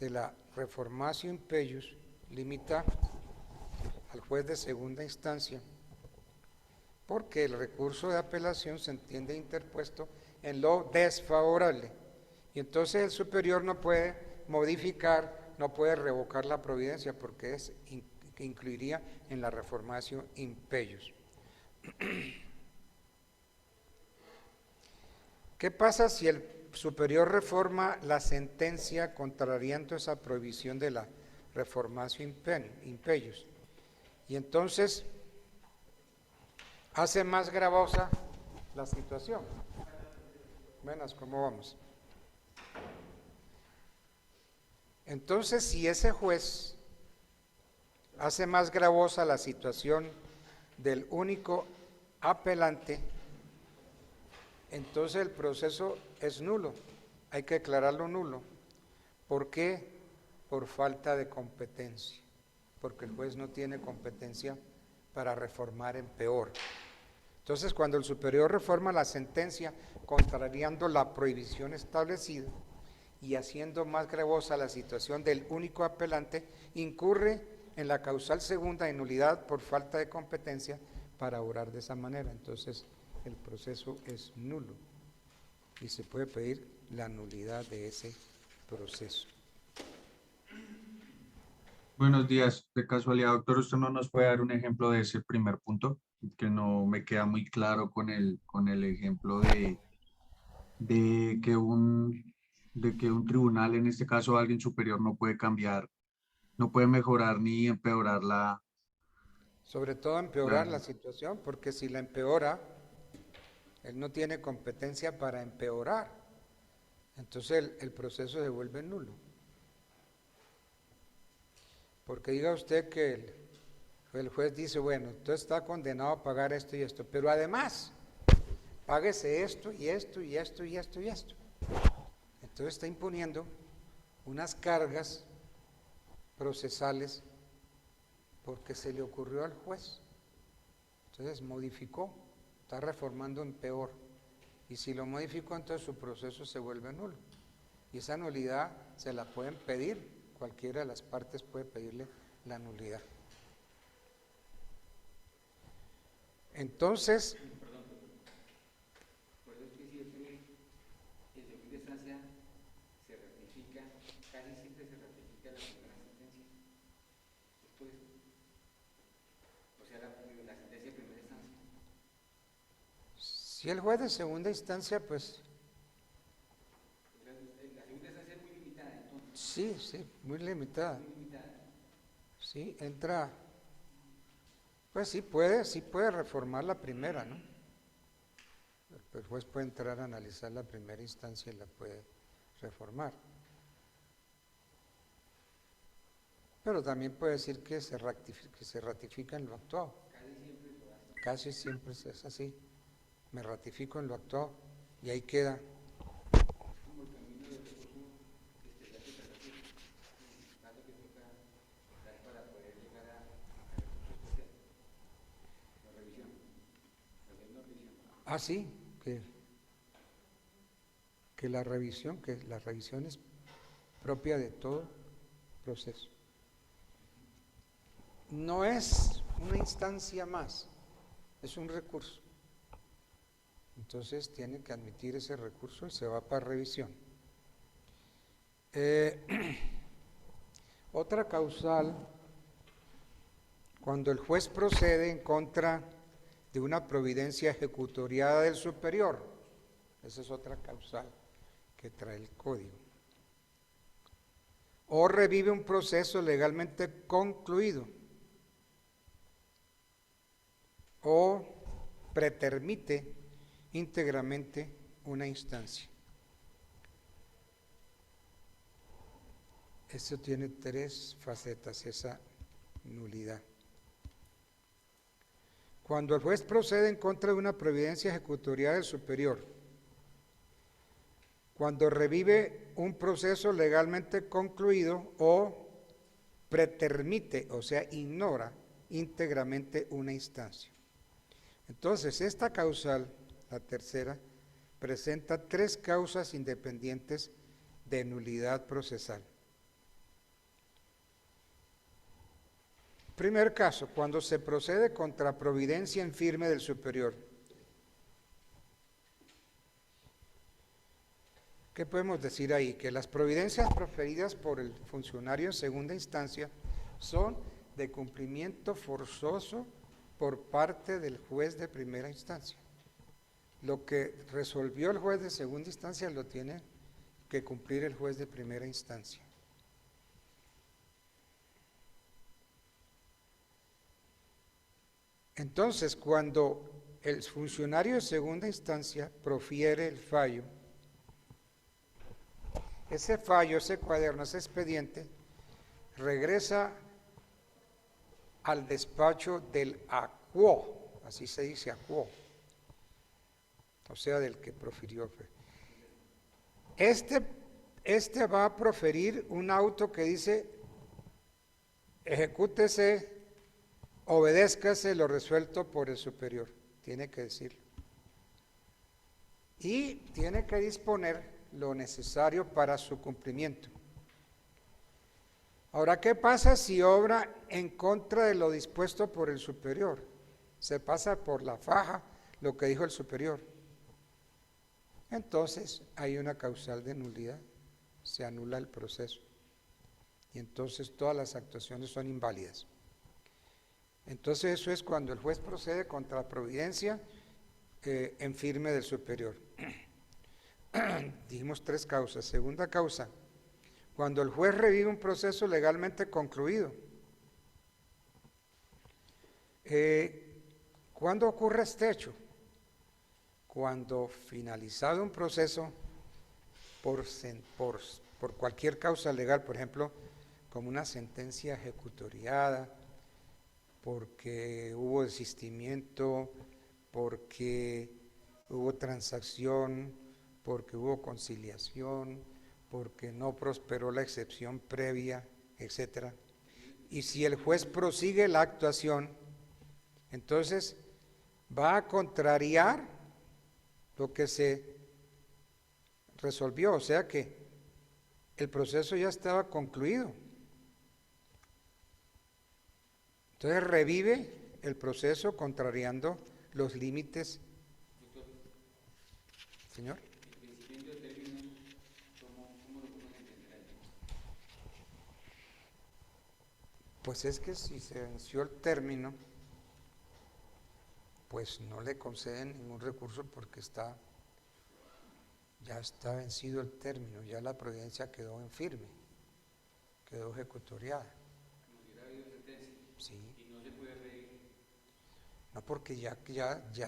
de la reformatio in peius limita al juez de segunda instancia, porque el recurso de apelación se entiende interpuesto en lo desfavorable, y entonces el superior no puede modificar, no puede revocar la providencia, porque incluiría en la reformatio in peius. ¿Qué pasa si el superior reforma la sentencia contrariando esa prohibición de la reformatio in peius? Y entonces hace más gravosa la situación. Buenas, ¿cómo vamos? Entonces, si ese juez hace más gravosa la situación del único apelante, entonces el proceso es nulo, hay que declararlo nulo. ¿Por qué? Por falta de competencia, porque el juez no tiene competencia para reformar en peor. Entonces, cuando el superior reforma la sentencia contrariando la prohibición establecida y haciendo más gravosa la situación del único apelante, incurre en la causal segunda de nulidad por falta de competencia para obrar de esa manera. Entonces, el proceso es nulo y se puede pedir la nulidad de ese proceso. Buenos días. De casualidad, doctor, ¿usted no nos puede dar un ejemplo de ese primer punto? Que no me queda muy claro con el ejemplo de que un tribunal, en este caso alguien superior, no puede cambiar, no puede mejorar ni empeorar Sobre todo empeorar la situación, porque si la empeora, él no tiene competencia para empeorar. Entonces el proceso se vuelve nulo. Porque diga usted que el juez dice, bueno, usted está condenado a pagar esto y esto, pero además, páguese esto y esto y esto y esto y esto. Entonces está imponiendo unas cargas procesales porque se le ocurrió al juez. Entonces modificó está reformando en peor. Y si lo modificó, entonces su proceso se vuelve nulo. Y esa nulidad se la pueden pedir, cualquiera de las partes puede pedirle la nulidad. Entonces, Por eso es que siempre, en segunda instancia, se ratifica, casi siempre se ratifica la primera sentencia. Después, o sea, la sentencia de primera instancia. si el juez de segunda instancia, pues O sea, la segunda instancia es muy limitada, entonces. sí, muy limitada. Muy limitada. Sí, entra, pues sí puede reformar la primera, ¿no? El juez puede entrar a analizar la primera instancia y la puede reformar. Pero también puede decir que se ratifica en lo actuado. Casi siempre es así. Me ratifico en lo actuado y ahí queda. Como el camino del recurso especial de apelación, el paso que toca dar para poder llegar a recurso especial, la revisión, hacer una revisión. Ah, sí, que la revisión es propia de todo proceso. No es una instancia más, es un recurso. Entonces tiene que admitir ese recurso y se va para revisión. Otra causal, cuando el juez procede en contra de una providencia ejecutoriada del superior. Esa es otra causal que trae el código. O revive un proceso legalmente concluido. O pretermite íntegramente una instancia. Eso tiene tres facetas, esa nulidad. Cuando el juez procede en contra de una providencia ejecutorial del superior, cuando revive un proceso legalmente concluido o pretermite, o sea, ignora íntegramente una instancia. Entonces, esta causal, la tercera, presenta tres causas independientes de nulidad procesal. Primer caso, cuando se procede contra providencia en firme del superior. ¿Qué podemos decir ahí? Que las providencias proferidas por el funcionario en segunda instancia son de cumplimiento forzoso por parte del juez de primera instancia. Lo que resolvió el juez de segunda instancia lo tiene que cumplir el juez de primera instancia. Entonces, cuando el funcionario de segunda instancia profiere el fallo, ese fallo, ese cuaderno, ese expediente, regresa al despacho del acuo, así se dice acuo, o sea, del que profirió. Este va a proferir un auto que dice, ejecútese, obedézcase lo resuelto por el superior, tiene que decirlo. Y tiene que disponer lo necesario para su cumplimiento. Ahora, ¿qué pasa si obra en contra de lo dispuesto por el superior? Se pasa por la faja lo que dijo el superior. Entonces hay una causal de nulidad, se anula el proceso y entonces todas las actuaciones son inválidas. Entonces eso es cuando el juez procede contra la providencia en firme del superior. Dijimos tres causas. Segunda causa, cuando el juez revive un proceso legalmente concluido. ¿Cuándo ocurre este hecho? Cuando finalizado un proceso por cualquier causa legal, por ejemplo, como una sentencia ejecutoriada, porque hubo desistimiento, porque hubo transacción, porque hubo conciliación, porque no prosperó la excepción previa, etc. Y si el juez prosigue la actuación, entonces va a contrariar lo que se resolvió, o sea que el proceso ya estaba concluido. Entonces revive el proceso contrariando los límites. Señor. Pues es que si se venció el término, pues no le conceden ningún recurso porque ya está vencido el término, ya la providencia quedó en firme, quedó ejecutoriada. Como si hubiera habido sentencia. Sí. Y no se puede reír. No, porque ya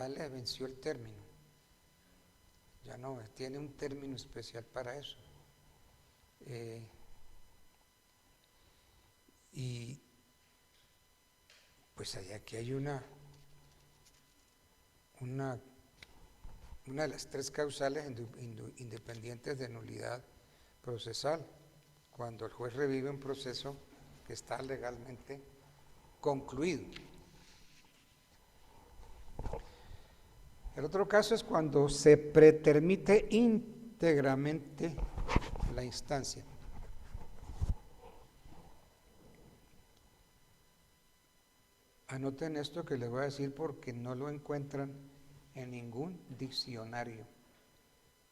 le venció el término. Ya no, tiene un término especial para eso. Y pues aquí hay una de las tres causales independientes de nulidad procesal, cuando el juez revive un proceso que está legalmente concluido. El otro caso es cuando se pretermite íntegramente la instancia. Anoten esto que les voy a decir porque no lo encuentran en ningún diccionario.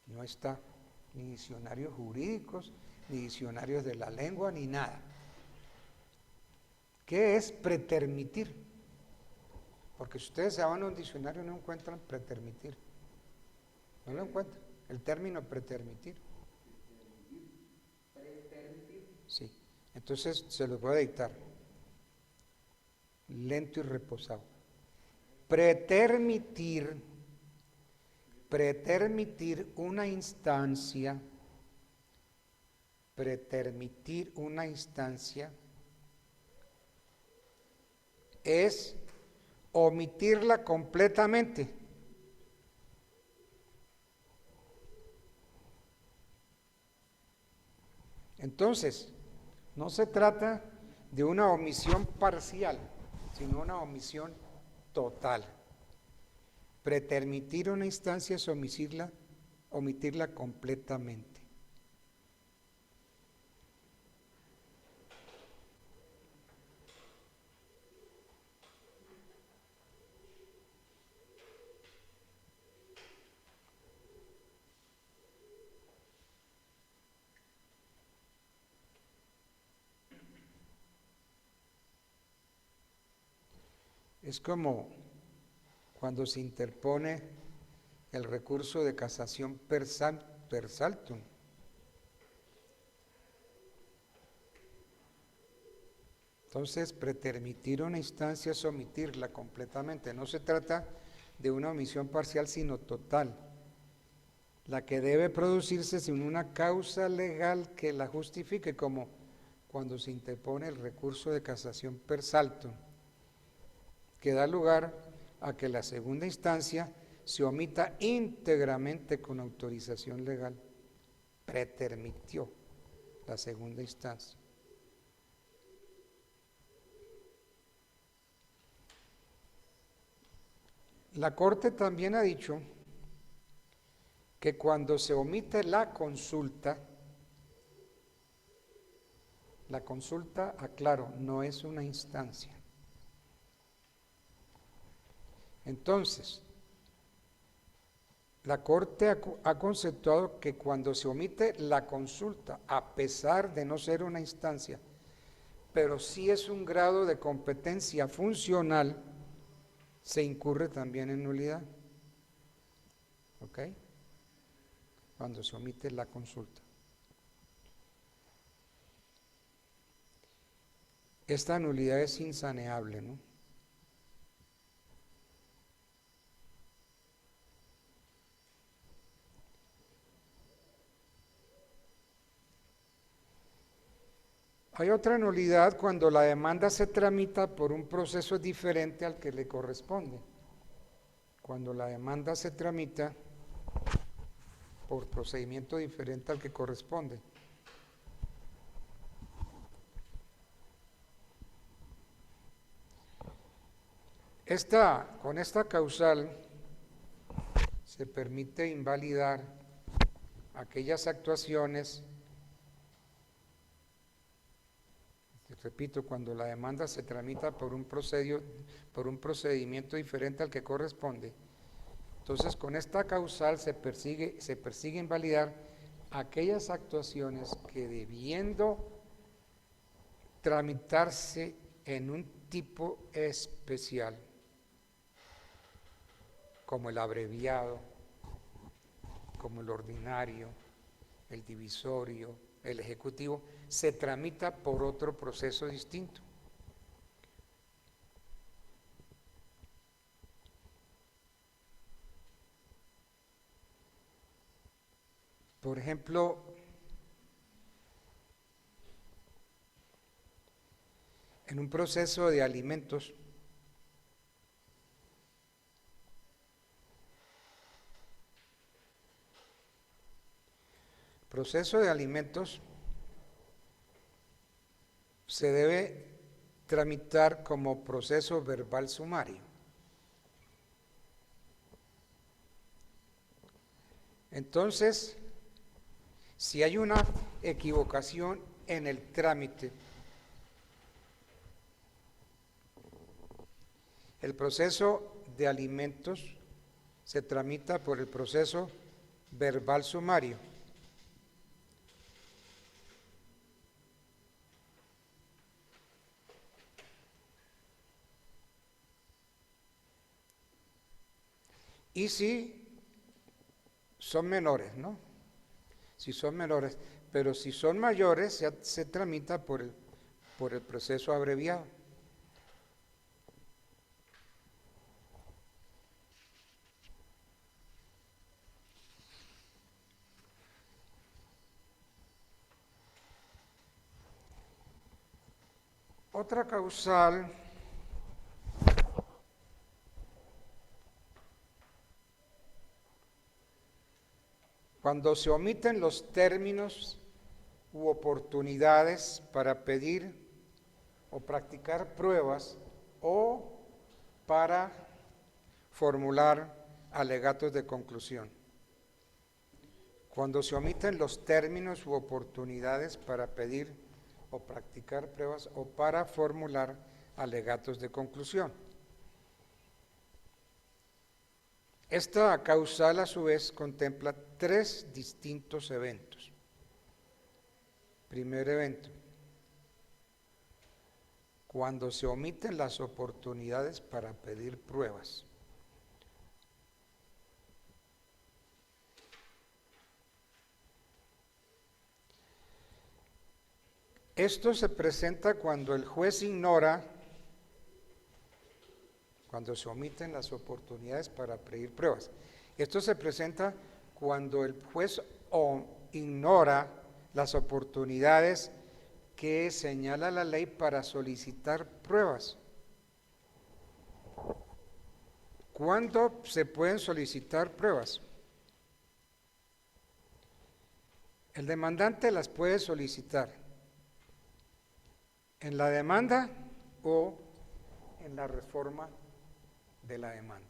No está, ni diccionarios jurídicos, ni diccionarios de la lengua, ni nada. ¿Qué es pretermitir? Porque si ustedes se van a un diccionario no encuentran pretermitir. No lo encuentran. El término pretermitir. Sí. Entonces se los voy a dictar. Lento y reposado. Pretermitir una instancia, es omitirla completamente. Entonces, no se trata de una omisión parcial, sino una omisión total. Pretermitir una instancia es omitirla completamente. Es como cuando se interpone el recurso de casación per saltum. Entonces, pretermitir una instancia es omitirla completamente. No se trata de una omisión parcial, sino total, la que debe producirse sin una causa legal que la justifique, como cuando se interpone el recurso de casación per saltum, que da lugar a que la segunda instancia se omita íntegramente con autorización legal. Pretermitió la segunda instancia. La Corte también ha dicho que cuando se omite la consulta, aclaro, no es una instancia. Entonces, la Corte ha conceptuado que cuando se omite la consulta, a pesar de no ser una instancia, pero sí es un grado de competencia funcional, se incurre también en nulidad. ¿Ok? Cuando se omite la consulta. Esta nulidad es insaneable, ¿no? Hay otra nulidad cuando la demanda se tramita por un proceso diferente al que le corresponde. Cuando la demanda se tramita por procedimiento diferente al que corresponde. Con esta causal se permite invalidar aquellas actuaciones, repito, cuando la demanda se tramita por un procedimiento diferente al que corresponde. Entonces, con esta causal se persigue invalidar aquellas actuaciones que, debiendo tramitarse en un tipo especial, como el abreviado, como el ordinario, el divisorio, el ejecutivo, se tramita por otro proceso distinto. Por ejemplo, en un proceso de alimentos, se debe tramitar como proceso verbal sumario. Entonces, si hay una equivocación en el trámite, el proceso de alimentos se tramita por el proceso verbal sumario. Y si son menores, ¿no? Si son menores, pero si son mayores, se tramita por el proceso abreviado. Otra causal cuando se omiten los términos u oportunidades para pedir o practicar pruebas o para formular alegatos de conclusión. Cuando se omiten los términos u oportunidades para pedir o practicar pruebas o para formular alegatos de conclusión. Esta causal, a su vez, contempla 3 distintos eventos. Primer evento, cuando se omiten las oportunidades para pedir pruebas. Esto se presenta cuando el juez ignora, cuando se omiten las oportunidades para pedir pruebas. Esto se presenta cuando el juez ignora las oportunidades que señala la ley para solicitar pruebas. ¿Cuándo se pueden solicitar pruebas? El demandante las puede solicitar en la demanda o en la reforma de la demanda.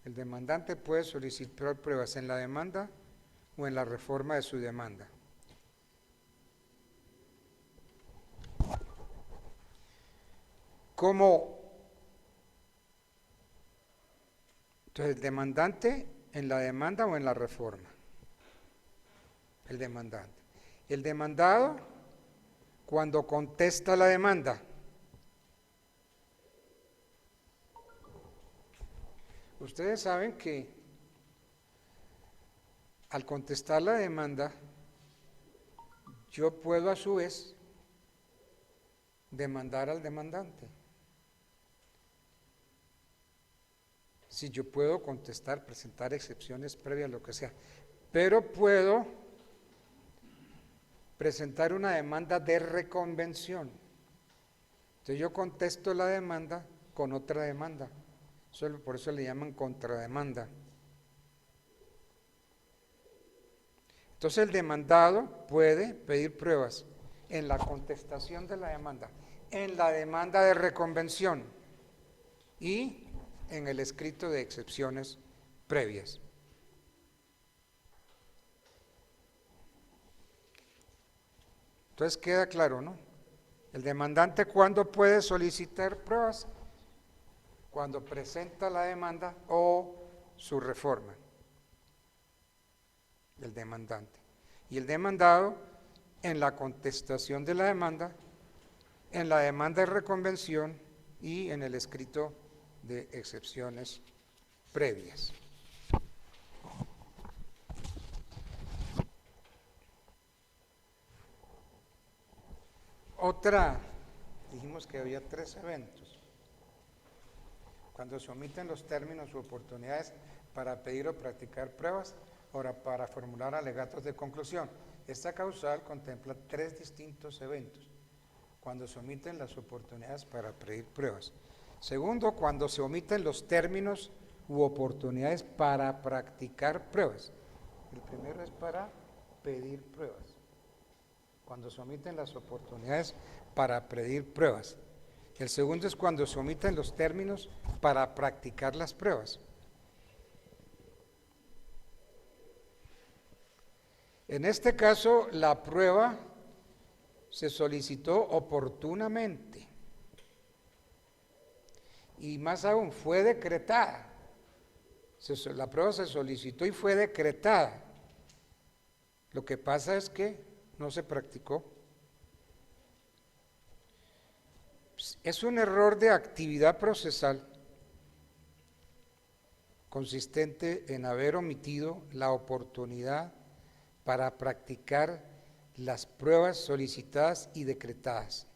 El demandante puede solicitar pruebas en la demanda o en la reforma de su demanda. Entonces, el demandante en la demanda o en la reforma. El demandante. El demandado cuando contesta la demanda. Ustedes saben que al contestar la demanda, yo puedo a su vez demandar al demandante. Si yo puedo contestar, presentar excepciones previas, lo que sea, pero puedo presentar una demanda de reconvención. Entonces yo contesto la demanda con otra demanda. Por eso le llaman contrademanda. Entonces el demandado puede pedir pruebas en la contestación de la demanda, en la demanda de reconvención y en el escrito de excepciones previas. Entonces queda claro, ¿no? El demandante, ¿cuándo puede solicitar pruebas? Cuando presenta la demanda o su reforma. El demandante. Y el demandado, en la contestación de la demanda, en la demanda de reconvención y en el escrito de excepciones previas. Otra, dijimos que había 3 eventos. Cuando se omiten los términos u oportunidades para pedir o practicar pruebas, ahora para formular alegatos de conclusión. Esta causal contempla 3 distintos eventos. Cuando se omiten las oportunidades para pedir pruebas. Segundo, cuando se omiten los términos u oportunidades para practicar pruebas. El primero es para pedir pruebas. Cuando se omiten las oportunidades para pedir pruebas. El segundo es cuando se omiten los términos para practicar las pruebas. En este caso, la prueba se solicitó oportunamente y más aún fue decretada. La prueba se solicitó y fue decretada. Lo que pasa es que no se practicó. Es un error de actividad procesal consistente en haber omitido la oportunidad para practicar las pruebas solicitadas y decretadas.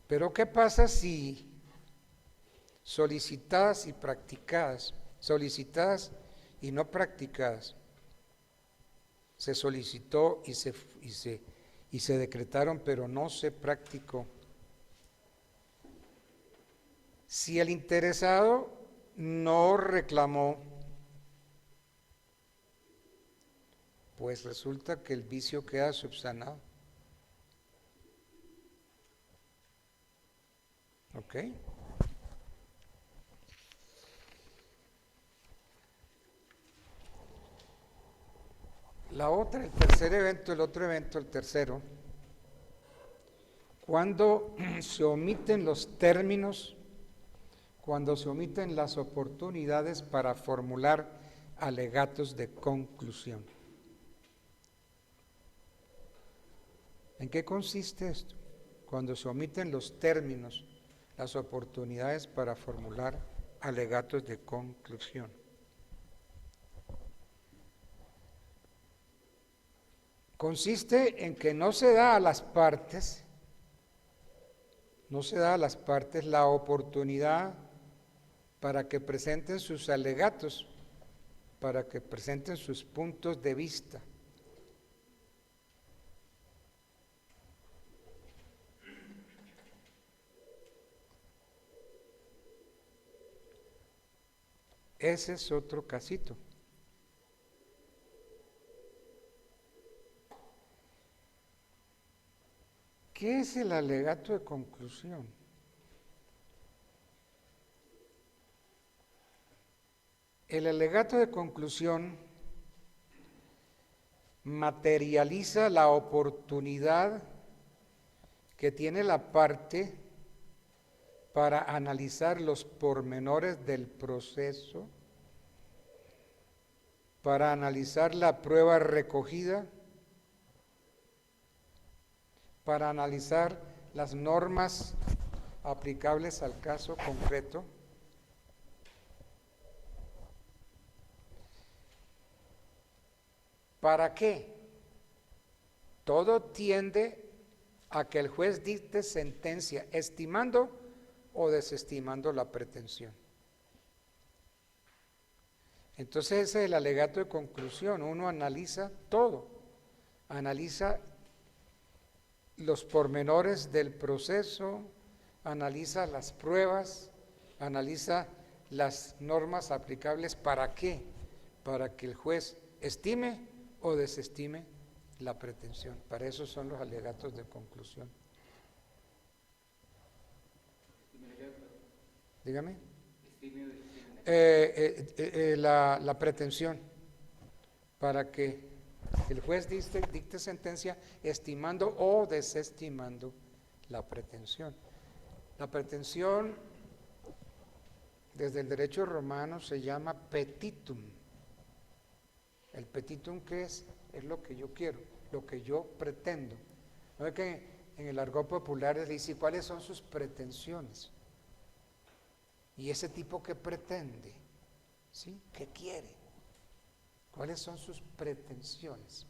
Pero ¿qué pasa si solicitadas y practicadas, solicitadas y no practicadas, se solicitó y se decretaron, pero no se practicó? Si el interesado no reclamó, pues resulta que el vicio queda subsanado. ¿Ok? La otra, el tercer evento, el otro evento, el tercero, cuando se omiten los términos, cuando se omiten las oportunidades para formular alegatos de conclusión. ¿En qué consiste esto? Cuando se omiten los términos, las oportunidades para formular alegatos de conclusión. Consiste en que no se da a las partes la oportunidad para que presenten sus alegatos, para que presenten sus puntos de vista. Ese es otro casito. ¿Qué es el alegato de conclusión? El alegato de conclusión materializa la oportunidad que tiene la parte para analizar los pormenores del proceso, para analizar la prueba recogida, para analizar las normas aplicables al caso concreto. ¿Para qué? Todo tiende a que el juez dicte sentencia estimando o desestimando la pretensión. Entonces ese es el alegato de conclusión. Uno analiza todo, analiza los pormenores del proceso, analiza las pruebas, analiza las normas aplicables. ¿Para qué? Para que el juez estime o desestime la pretensión. Para eso son los alegatos de conclusión. Dígame. La pretensión, para que el juez dicte sentencia estimando o desestimando la pretensión. La pretensión, desde el derecho romano, se llama petitum. El petitum, ¿qué es? Es lo que yo quiero, lo que yo pretendo. ¿No es que en el argot popular les dice cuáles son sus pretensiones? Y ese tipo que pretende, ¿sí? ¿Qué quiere? ¿Cuáles son sus pretensiones?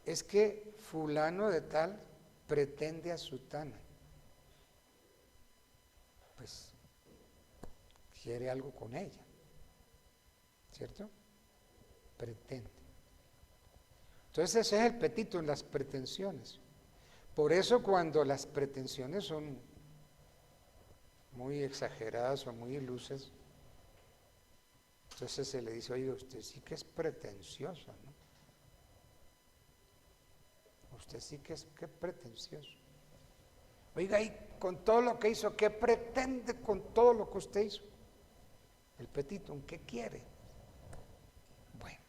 Es que fulano de tal pretende a sutana. Pues quiere algo con ella, ¿cierto? Pretende. Entonces ese es el petitum, las pretensiones. Por eso cuando las pretensiones son muy exageradas o muy ilusas, entonces se le dice, oye, usted sí que es pretencioso, ¿no? Usted sí que es pretencioso. Oiga, y con todo lo que hizo, ¿qué pretende con todo lo que usted hizo? El petitum, ¿qué quiere? Bueno.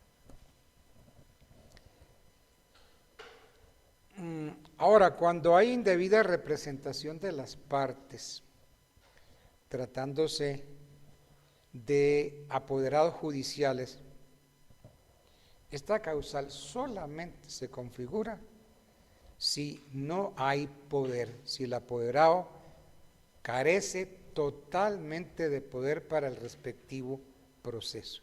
Ahora, cuando hay indebida representación de las partes, tratándose de apoderados judiciales, esta causal solamente se configura si no hay poder, si el apoderado carece totalmente de poder para el respectivo proceso.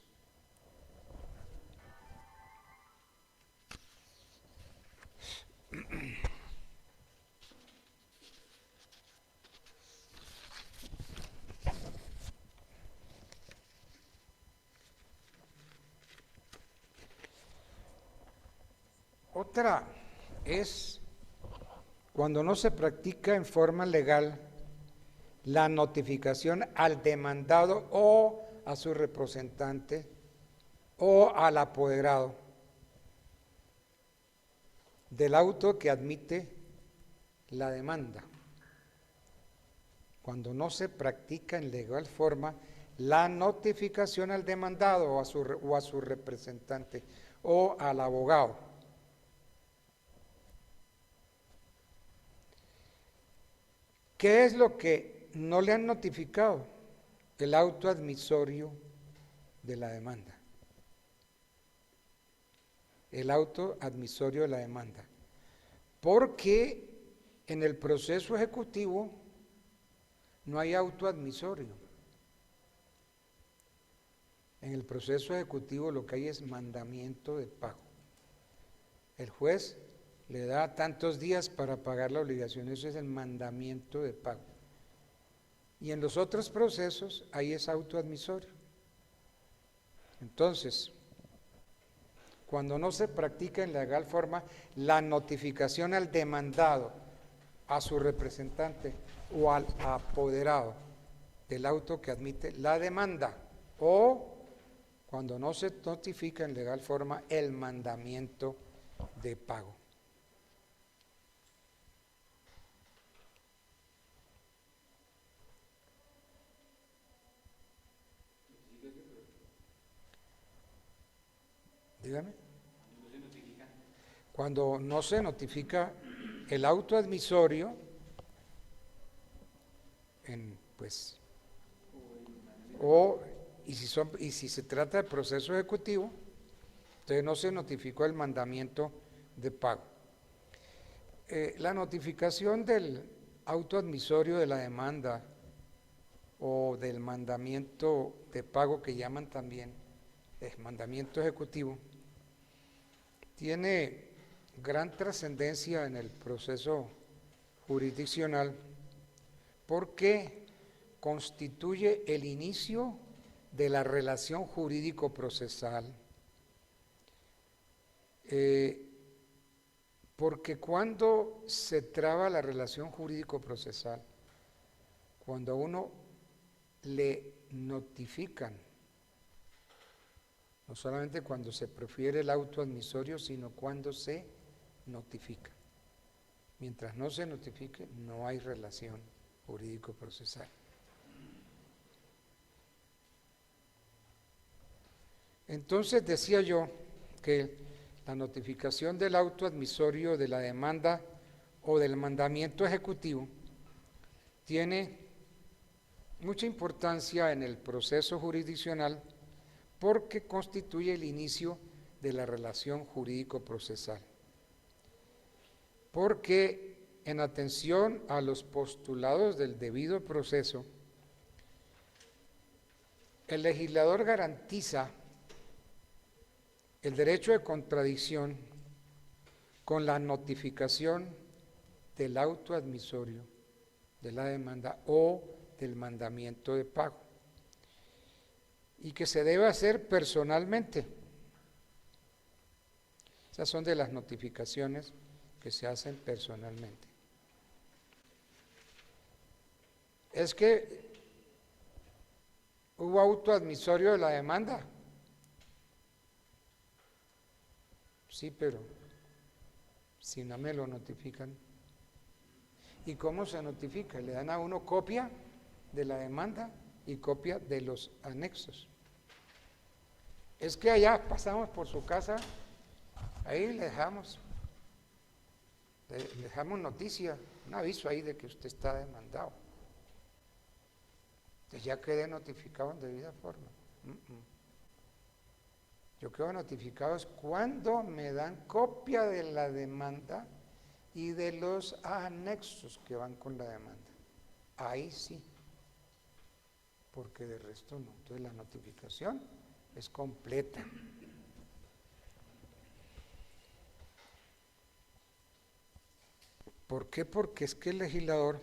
Otra es cuando no se practica en forma legal la notificación al demandado o a su representante o al apoderado del auto que admite la demanda. Cuando no se practica en legal forma la notificación al demandado o a su representante o al abogado. ¿Qué es lo que no le han notificado? El auto admisorio de la demanda. El auto admisorio de la demanda. Porque en el proceso ejecutivo no hay auto admisorio. En el proceso ejecutivo lo que hay es mandamiento de pago. El juez le da tantos días para pagar la obligación, eso es el mandamiento de pago. Y en los otros procesos ahí es auto admisorio. Entonces, cuando no se practica en legal forma la notificación al demandado, a su representante o al apoderado del auto que admite la demanda, o cuando no se notifica en legal forma el mandamiento de pago. Dígame. Cuando no se notifica el auto admisorio, y si se trata de proceso ejecutivo, entonces no se notificó el mandamiento de pago. La notificación del auto admisorio de la demanda o del mandamiento de pago, que llaman también mandamiento ejecutivo, tiene gran trascendencia en el proceso jurisdiccional porque constituye el inicio de la relación jurídico-procesal. Porque cuando se traba la relación jurídico-procesal, cuando a uno le notifican no solamente cuando se profiere el auto admisorio, sino cuando se notifica. Mientras no se notifique, no hay relación jurídico-procesal. Entonces decía yo que la notificación del auto admisorio de la demanda o del mandamiento ejecutivo tiene mucha importancia en el proceso jurisdiccional porque constituye el inicio de la relación jurídico-procesal. Porque en atención a los postulados del debido proceso, el legislador garantiza el derecho de contradicción con la notificación del auto admisorio de la demanda o del mandamiento de pago, y que se debe hacer personalmente. Esas son de las notificaciones que se hacen personalmente. Es que hubo auto admisorio de la demanda. Sí, pero si no me lo notifican. ¿Y cómo se notifica? Le dan a uno copia de la demanda y copia de los anexos. Es que allá pasamos por su casa, ahí le dejamos noticia, un aviso ahí de que usted está demandado. Entonces ya quedé notificado en debida forma. Yo quedo notificado es cuando me dan copia de la demanda y de los anexos que van con la demanda. Ahí sí, porque de resto no. Entonces la notificación es completa. ¿Por qué? Porque es que el legislador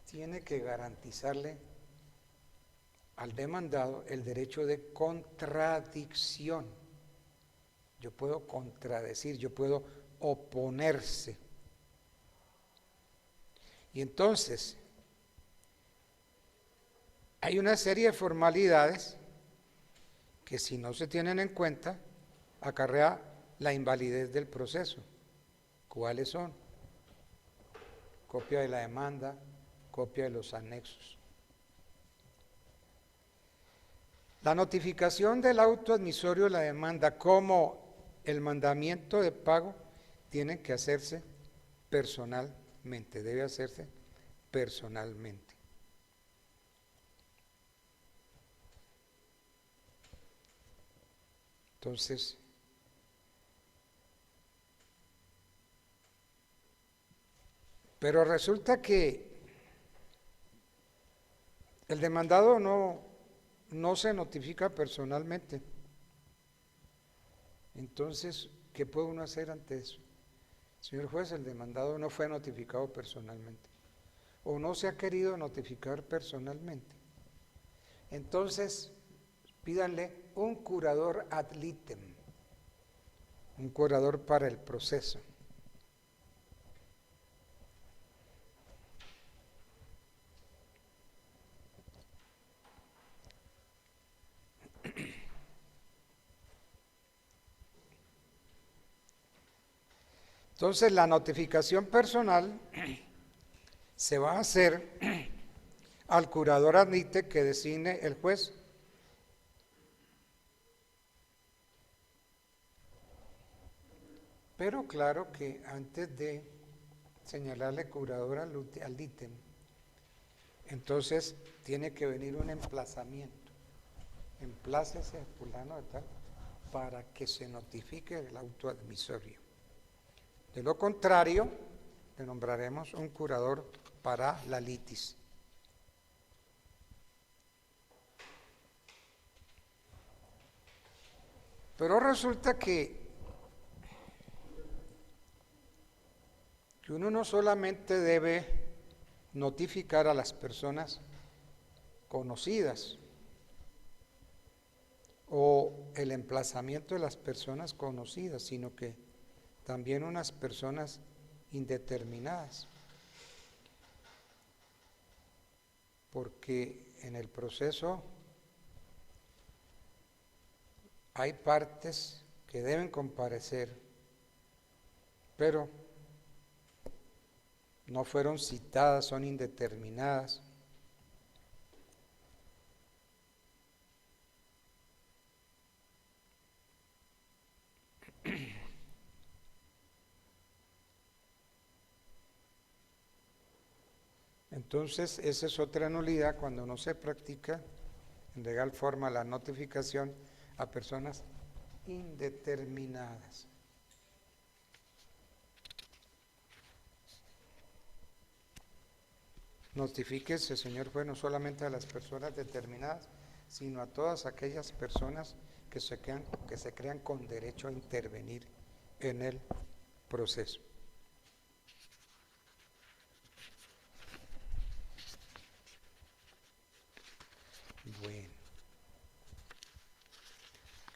tiene que garantizarle al demandado el derecho de contradicción. Yo puedo contradecir, yo puedo oponerse. Y entonces, hay una serie de formalidades que si no se tienen en cuenta, acarrea la invalidez del proceso. ¿Cuáles son? Copia de la demanda, copia de los anexos. La notificación del auto admisorio de la demanda como el mandamiento de pago tiene que hacerse personalmente, debe hacerse personalmente. Entonces, pero resulta que el demandado no se notifica personalmente. Entonces, ¿qué puede uno hacer ante eso? Señor juez, el demandado no fue notificado personalmente o no se ha querido notificar personalmente. Entonces, pídanle un curador ad litem, un curador para el proceso. Entonces, la notificación personal se va a hacer al curador ad litem que designe el juez. Pero claro que antes de señalarle curador al litem, entonces tiene que venir un emplazamiento. Emplácese a fulano de tal para que se notifique el auto admisorio. De lo contrario, le nombraremos un curador para la litis. Pero resulta que uno no solamente debe notificar a las personas conocidas o el emplazamiento de las personas conocidas, sino que también unas personas indeterminadas, porque en el proceso hay partes que deben comparecer, pero no fueron citadas, son indeterminadas. Entonces, esa es otra nulidad cuando no se practica en legal forma la notificación a personas indeterminadas. Notifíquese, señor juez, no solamente a las personas determinadas, sino a todas aquellas personas que se crean con derecho a intervenir en el proceso. Bueno,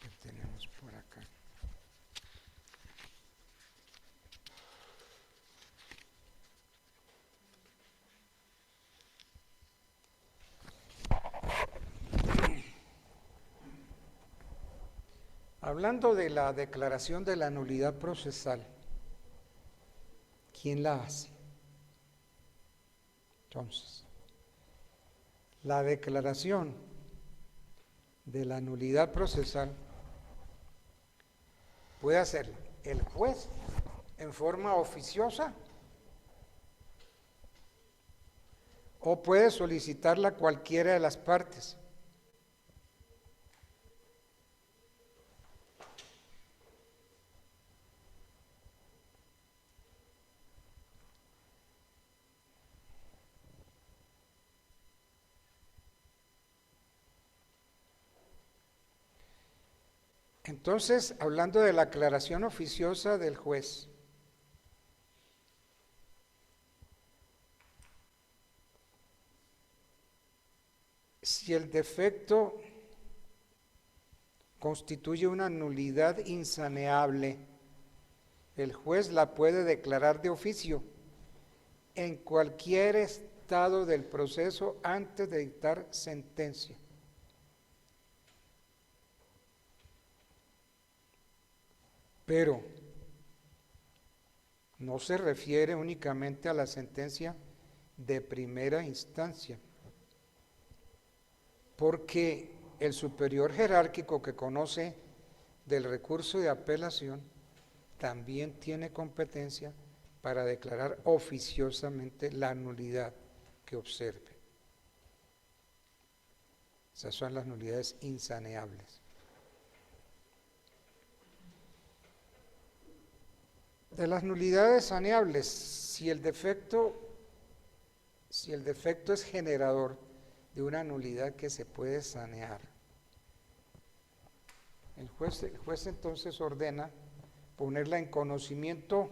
¿qué tenemos por acá? Hablando de la declaración de la nulidad procesal, ¿quién la hace? Entonces, la declaración de la nulidad procesal puede hacerla el juez en forma oficiosa o puede solicitarla cualquiera de las partes. Entonces, hablando de la aclaración oficiosa del juez, si el defecto constituye una nulidad insaneable, el juez la puede declarar de oficio en cualquier estado del proceso antes de dictar sentencia. Pero no se refiere únicamente a la sentencia de primera instancia, porque el superior jerárquico que conoce del recurso de apelación también tiene competencia para declarar oficiosamente la nulidad que observe. Esas son las nulidades insaneables. De las nulidades saneables, si el defecto es generador de una nulidad que se puede sanear, el juez entonces ordena ponerla en conocimiento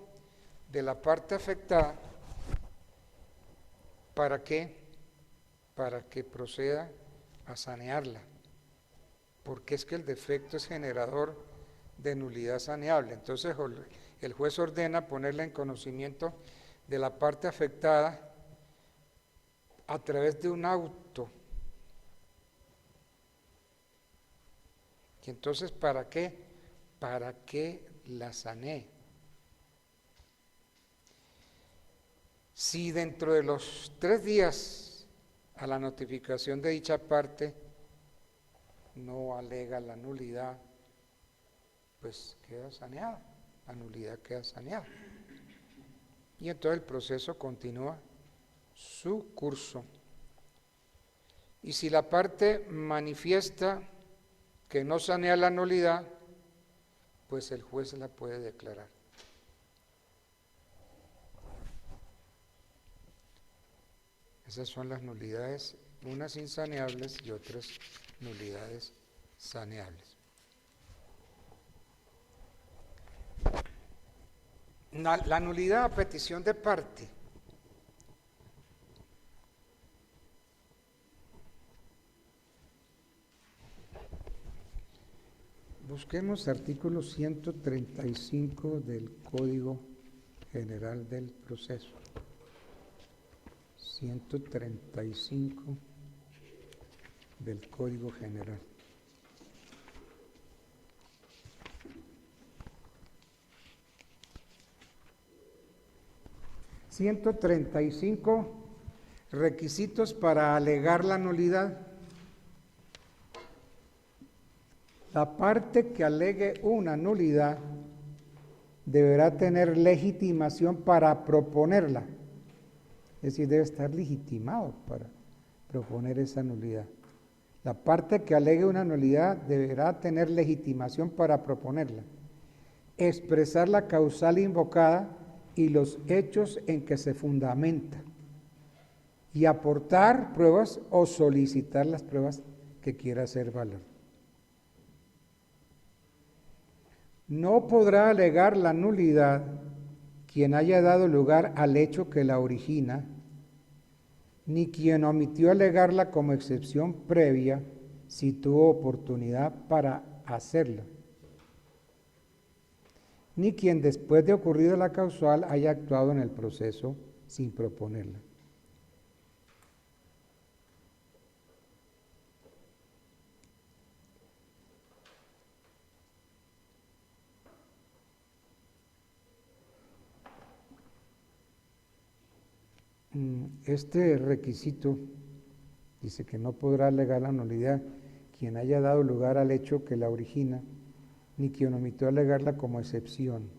de la parte afectada. ¿Para qué? Para que proceda a sanearla, porque es que el defecto es generador de nulidad saneable. Entonces el juez ordena ponerla en conocimiento de la parte afectada a través de un auto. Y entonces, ¿para qué? Para que la sanee. Si dentro de los 3 días a la notificación de dicha parte no alega la nulidad, pues queda saneada, la nulidad queda saneada. Y entonces el proceso continúa su curso. Y si la parte manifiesta que no sanea la nulidad, pues el juez la puede declarar. Esas son las nulidades, unas insaneables y otras nulidades saneables. La nulidad a petición de parte. Busquemos artículo 135 del Código General del Proceso. 135 del Código General. 135 requisitos para alegar la nulidad. La parte que alegue una nulidad deberá tener legitimación para proponerla. Es decir, debe estar legitimado para proponer esa nulidad. La parte que alegue una nulidad deberá tener legitimación para proponerla. Expresar la causal invocada y los hechos en que se fundamenta. Y aportar pruebas o solicitar las pruebas que quiera hacer valer. No podrá alegar la nulidad quien haya dado lugar al hecho que la origina, ni quien omitió alegarla como excepción previa si tuvo oportunidad para hacerlo, ni quien después de ocurrida la causal haya actuado en el proceso sin proponerla. Este requisito dice que no podrá alegar la nulidad quien haya dado lugar al hecho que la origina, ni quien omitió alegarla como excepción.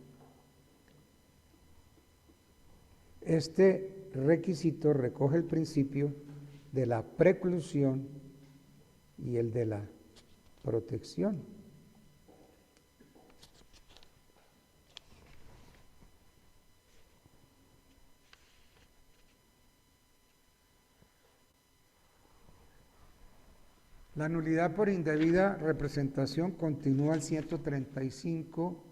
Este requisito recoge el principio de la preclusión y el de la protección. La nulidad por indebida representación continúa el 135.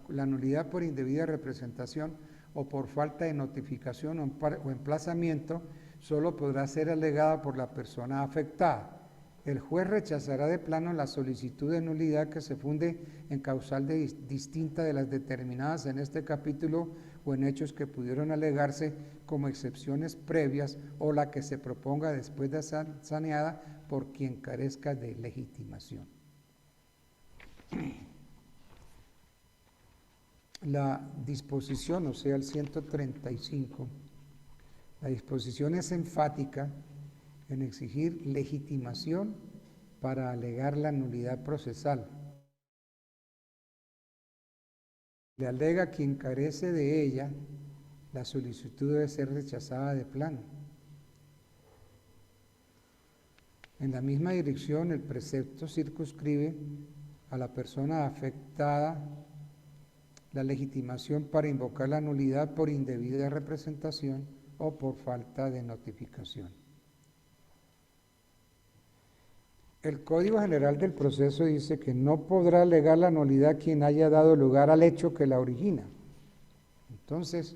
La nulidad por indebida representación o por falta de notificación o emplazamiento solo podrá ser alegada por la persona afectada. El juez rechazará de plano la solicitud de nulidad que se funde en causal distinta de las determinadas en este capítulo o en hechos que pudieron alegarse como excepciones previas o la que se proponga después de saneada por quien carezca de legitimación. La disposición, o sea, el 135, la disposición es enfática en exigir legitimación para alegar la nulidad procesal. Le alega quien carece de ella, la solicitud debe ser rechazada de plano. En la misma dirección, el precepto circunscribe a la persona afectada la legitimación para invocar la nulidad por indebida representación o por falta de notificación. El Código General del Proceso dice que no podrá alegar la nulidad quien haya dado lugar al hecho que la origina. Entonces,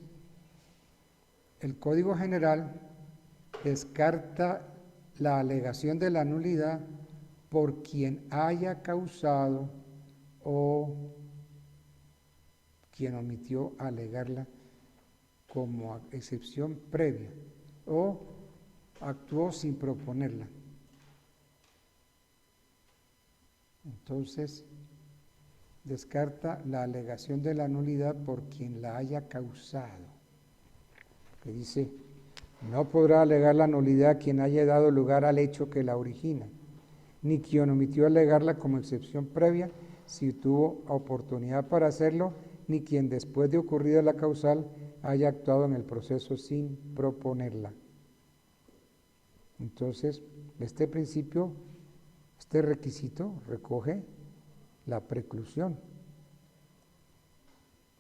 el Código General descarta la alegación de la nulidad por quien haya causado o quien omitió alegarla como excepción previa o actuó sin proponerla. Entonces, descarta la alegación de la nulidad por quien la haya causado. Que dice, no podrá alegar la nulidad quien haya dado lugar al hecho que la origina, ni quien omitió alegarla como excepción previa si tuvo oportunidad para hacerlo, ni quien después de ocurrida la causal haya actuado en el proceso sin proponerla. Entonces, este principio, este requisito recoge la preclusión.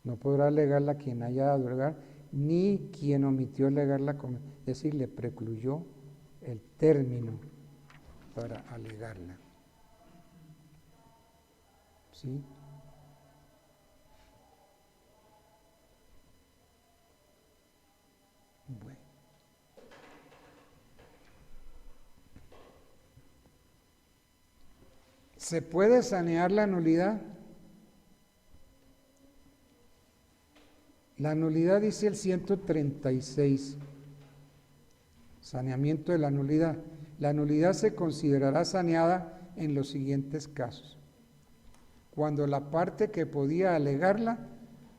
No podrá alegarla quien haya dado lugar, ni quien omitió alegarla, es decir, le precluyó el término para alegarla. ¿Sí? Bueno. ¿Se puede sanear la nulidad? La nulidad dice el 136, saneamiento de la nulidad. La nulidad se considerará saneada en los siguientes casos. Cuando la parte que podía alegarla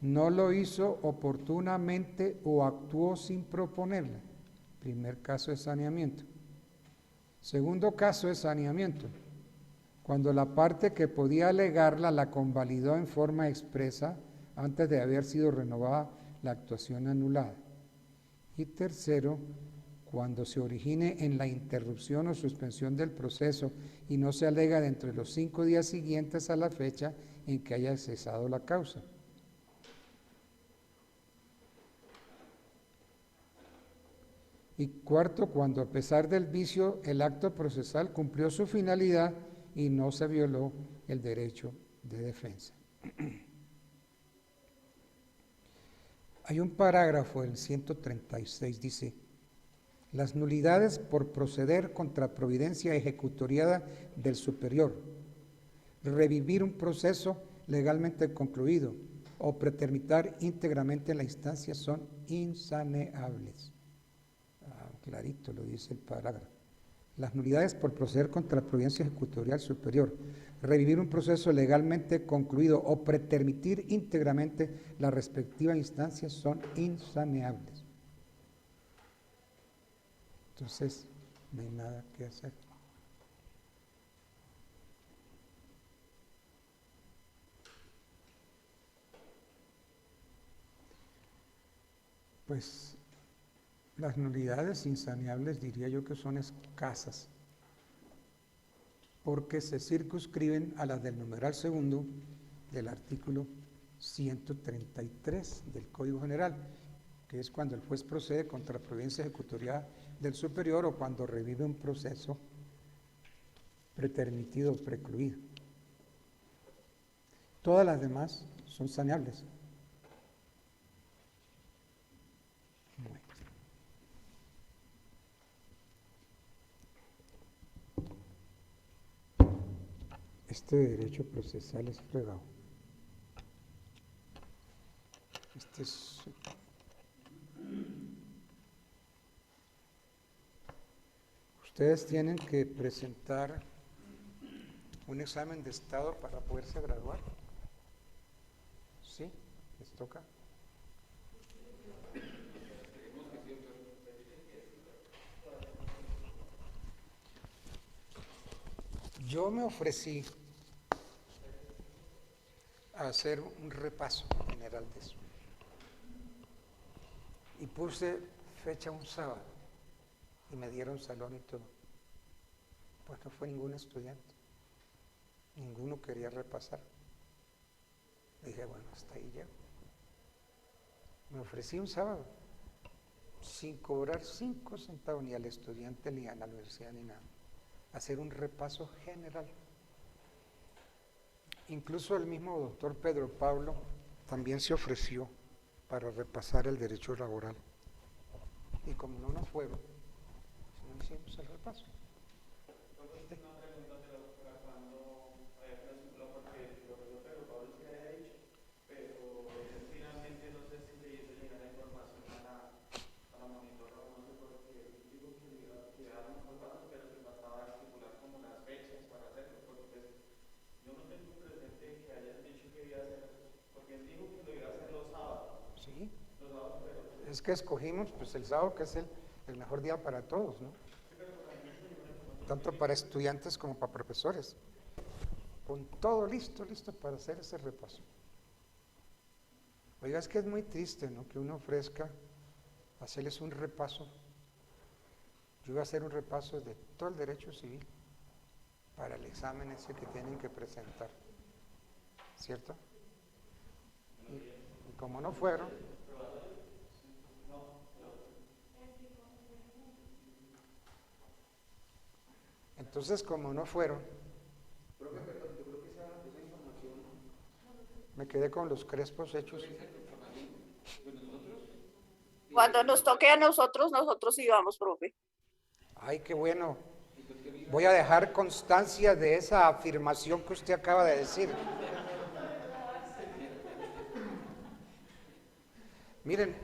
no lo hizo oportunamente o actuó sin proponerla. Primer caso de saneamiento. Segundo caso de saneamiento, cuando la parte que podía alegarla la convalidó en forma expresa antes de haber sido renovada la actuación anulada. Y tercero, cuando se origine en la interrupción o suspensión del proceso y no se alega dentro de los 5 días siguientes a la fecha en que haya cesado la causa. Y cuarto, cuando a pesar del vicio el acto procesal cumplió su finalidad y no se violó el derecho de defensa. Hay un parágrafo, el 136, dice: las nulidades por proceder contra providencia ejecutoriada del superior, revivir un proceso legalmente concluido o pretermitar íntegramente la instancia son insaneables. Clarito lo dice el parágrafo. Las nulidades por proceder contra la providencia ejecutorial superior, revivir un proceso legalmente concluido o pretermitir íntegramente la respectiva instancia son insaneables. Entonces, no hay nada que hacer. Pues las nulidades insaneables diría yo que son escasas, porque se circunscriben a las del numeral segundo del artículo 133 del Código General, que es cuando el juez procede contra la providencia ejecutorial del superior o cuando revive un proceso pretermitido o precluido. Todas las demás son saneables. Bueno. Este derecho procesal es fregado. Este es... Ustedes tienen que presentar un examen de estado para poderse graduar. ¿Sí? ¿Les toca? Yo me ofrecí a hacer un repaso general de eso. Y puse fecha un sábado y me dieron salón y todo. Pues no fue ningún estudiante. Ninguno quería repasar. Dije, bueno, hasta ahí llego. Me ofrecí un sábado sin cobrar 5 centavos ni al estudiante ni a la universidad ni nada. Hacer un repaso general. Incluso el mismo doctor Pedro Pablo también se ofreció para repasar el derecho laboral. Y como no nos fueron, no hicimos el repaso. Una pregunta, pero para cuando porque el profesor Pedro Pablo se había dicho, pero finalmente no sé si le hizo llegar la información para monitorar, no sé por qué digo que le iba a dar un repaso, pero que bastaba estipular como las fechas para hacerlo, porque pues yo no tengo presente que hayan dicho que iba a hacer, porque él dijo que lo iba a hacer los sábados. Sí. Los sábados, pero Es que escogimos pues el sábado, que es el mejor día para todos, ¿no? Tanto para estudiantes como para profesores. Con todo listo para hacer ese repaso. Oiga, es que es muy triste, ¿no? Que uno ofrezca hacerles un repaso. Yo iba a hacer un repaso de todo el derecho civil para el examen ese que tienen que presentar. ¿Cierto? Y como no fueron... Entonces, como no fueron, Profe, perdón, yo creo que esa información, me quedé con los crespos hechos. Cuando nos toque a nosotros, nosotros sí vamos, profe. Ay, qué bueno. Voy a dejar constancia de esa afirmación que usted acaba de decir. Miren,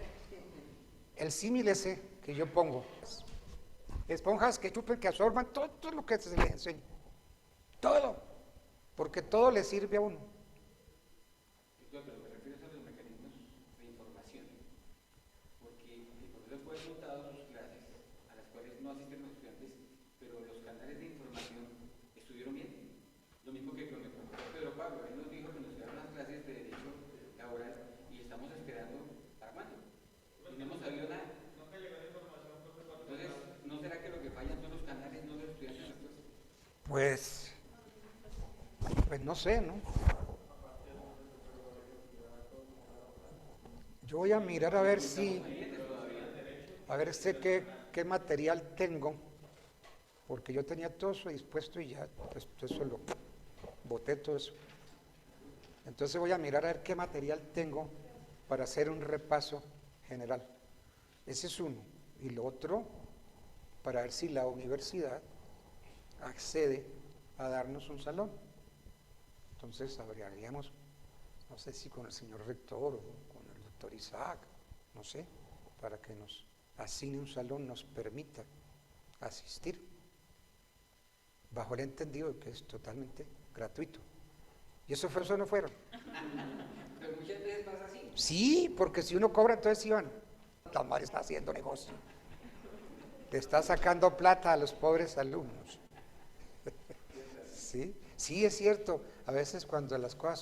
el símil ese que yo pongo, esponjas que chupen, que absorban todo lo que se les enseña. Todo. Porque todo le sirve a uno. pero te refieres a los mecanismos quedando armando. Y no hemos sabido nada. Entonces, ¿no será que lo que fallan son los canales, no los estudiantes? Pues no sé, ¿no? Yo voy a mirar a ver si, qué material tengo, porque yo tenía todo eso dispuesto y ya, pues eso lo boté todo eso. Entonces voy a mirar a ver qué material tengo para hacer un repaso general. Ese es uno. Y lo otro, para ver si la universidad accede a darnos un salón. Entonces hablaríamos, no sé si con el señor rector o con el doctor Isaac, no sé, para que nos asigne un salón, nos permita asistir, bajo el entendido de que es totalmente gratuito. ¿Y eso no fueron? Pero muchas veces pasa así. Sí, porque si uno cobra, entonces iban. La madre está haciendo negocio. Le está sacando plata a los pobres alumnos. Sí, sí es cierto. A veces cuando las cosas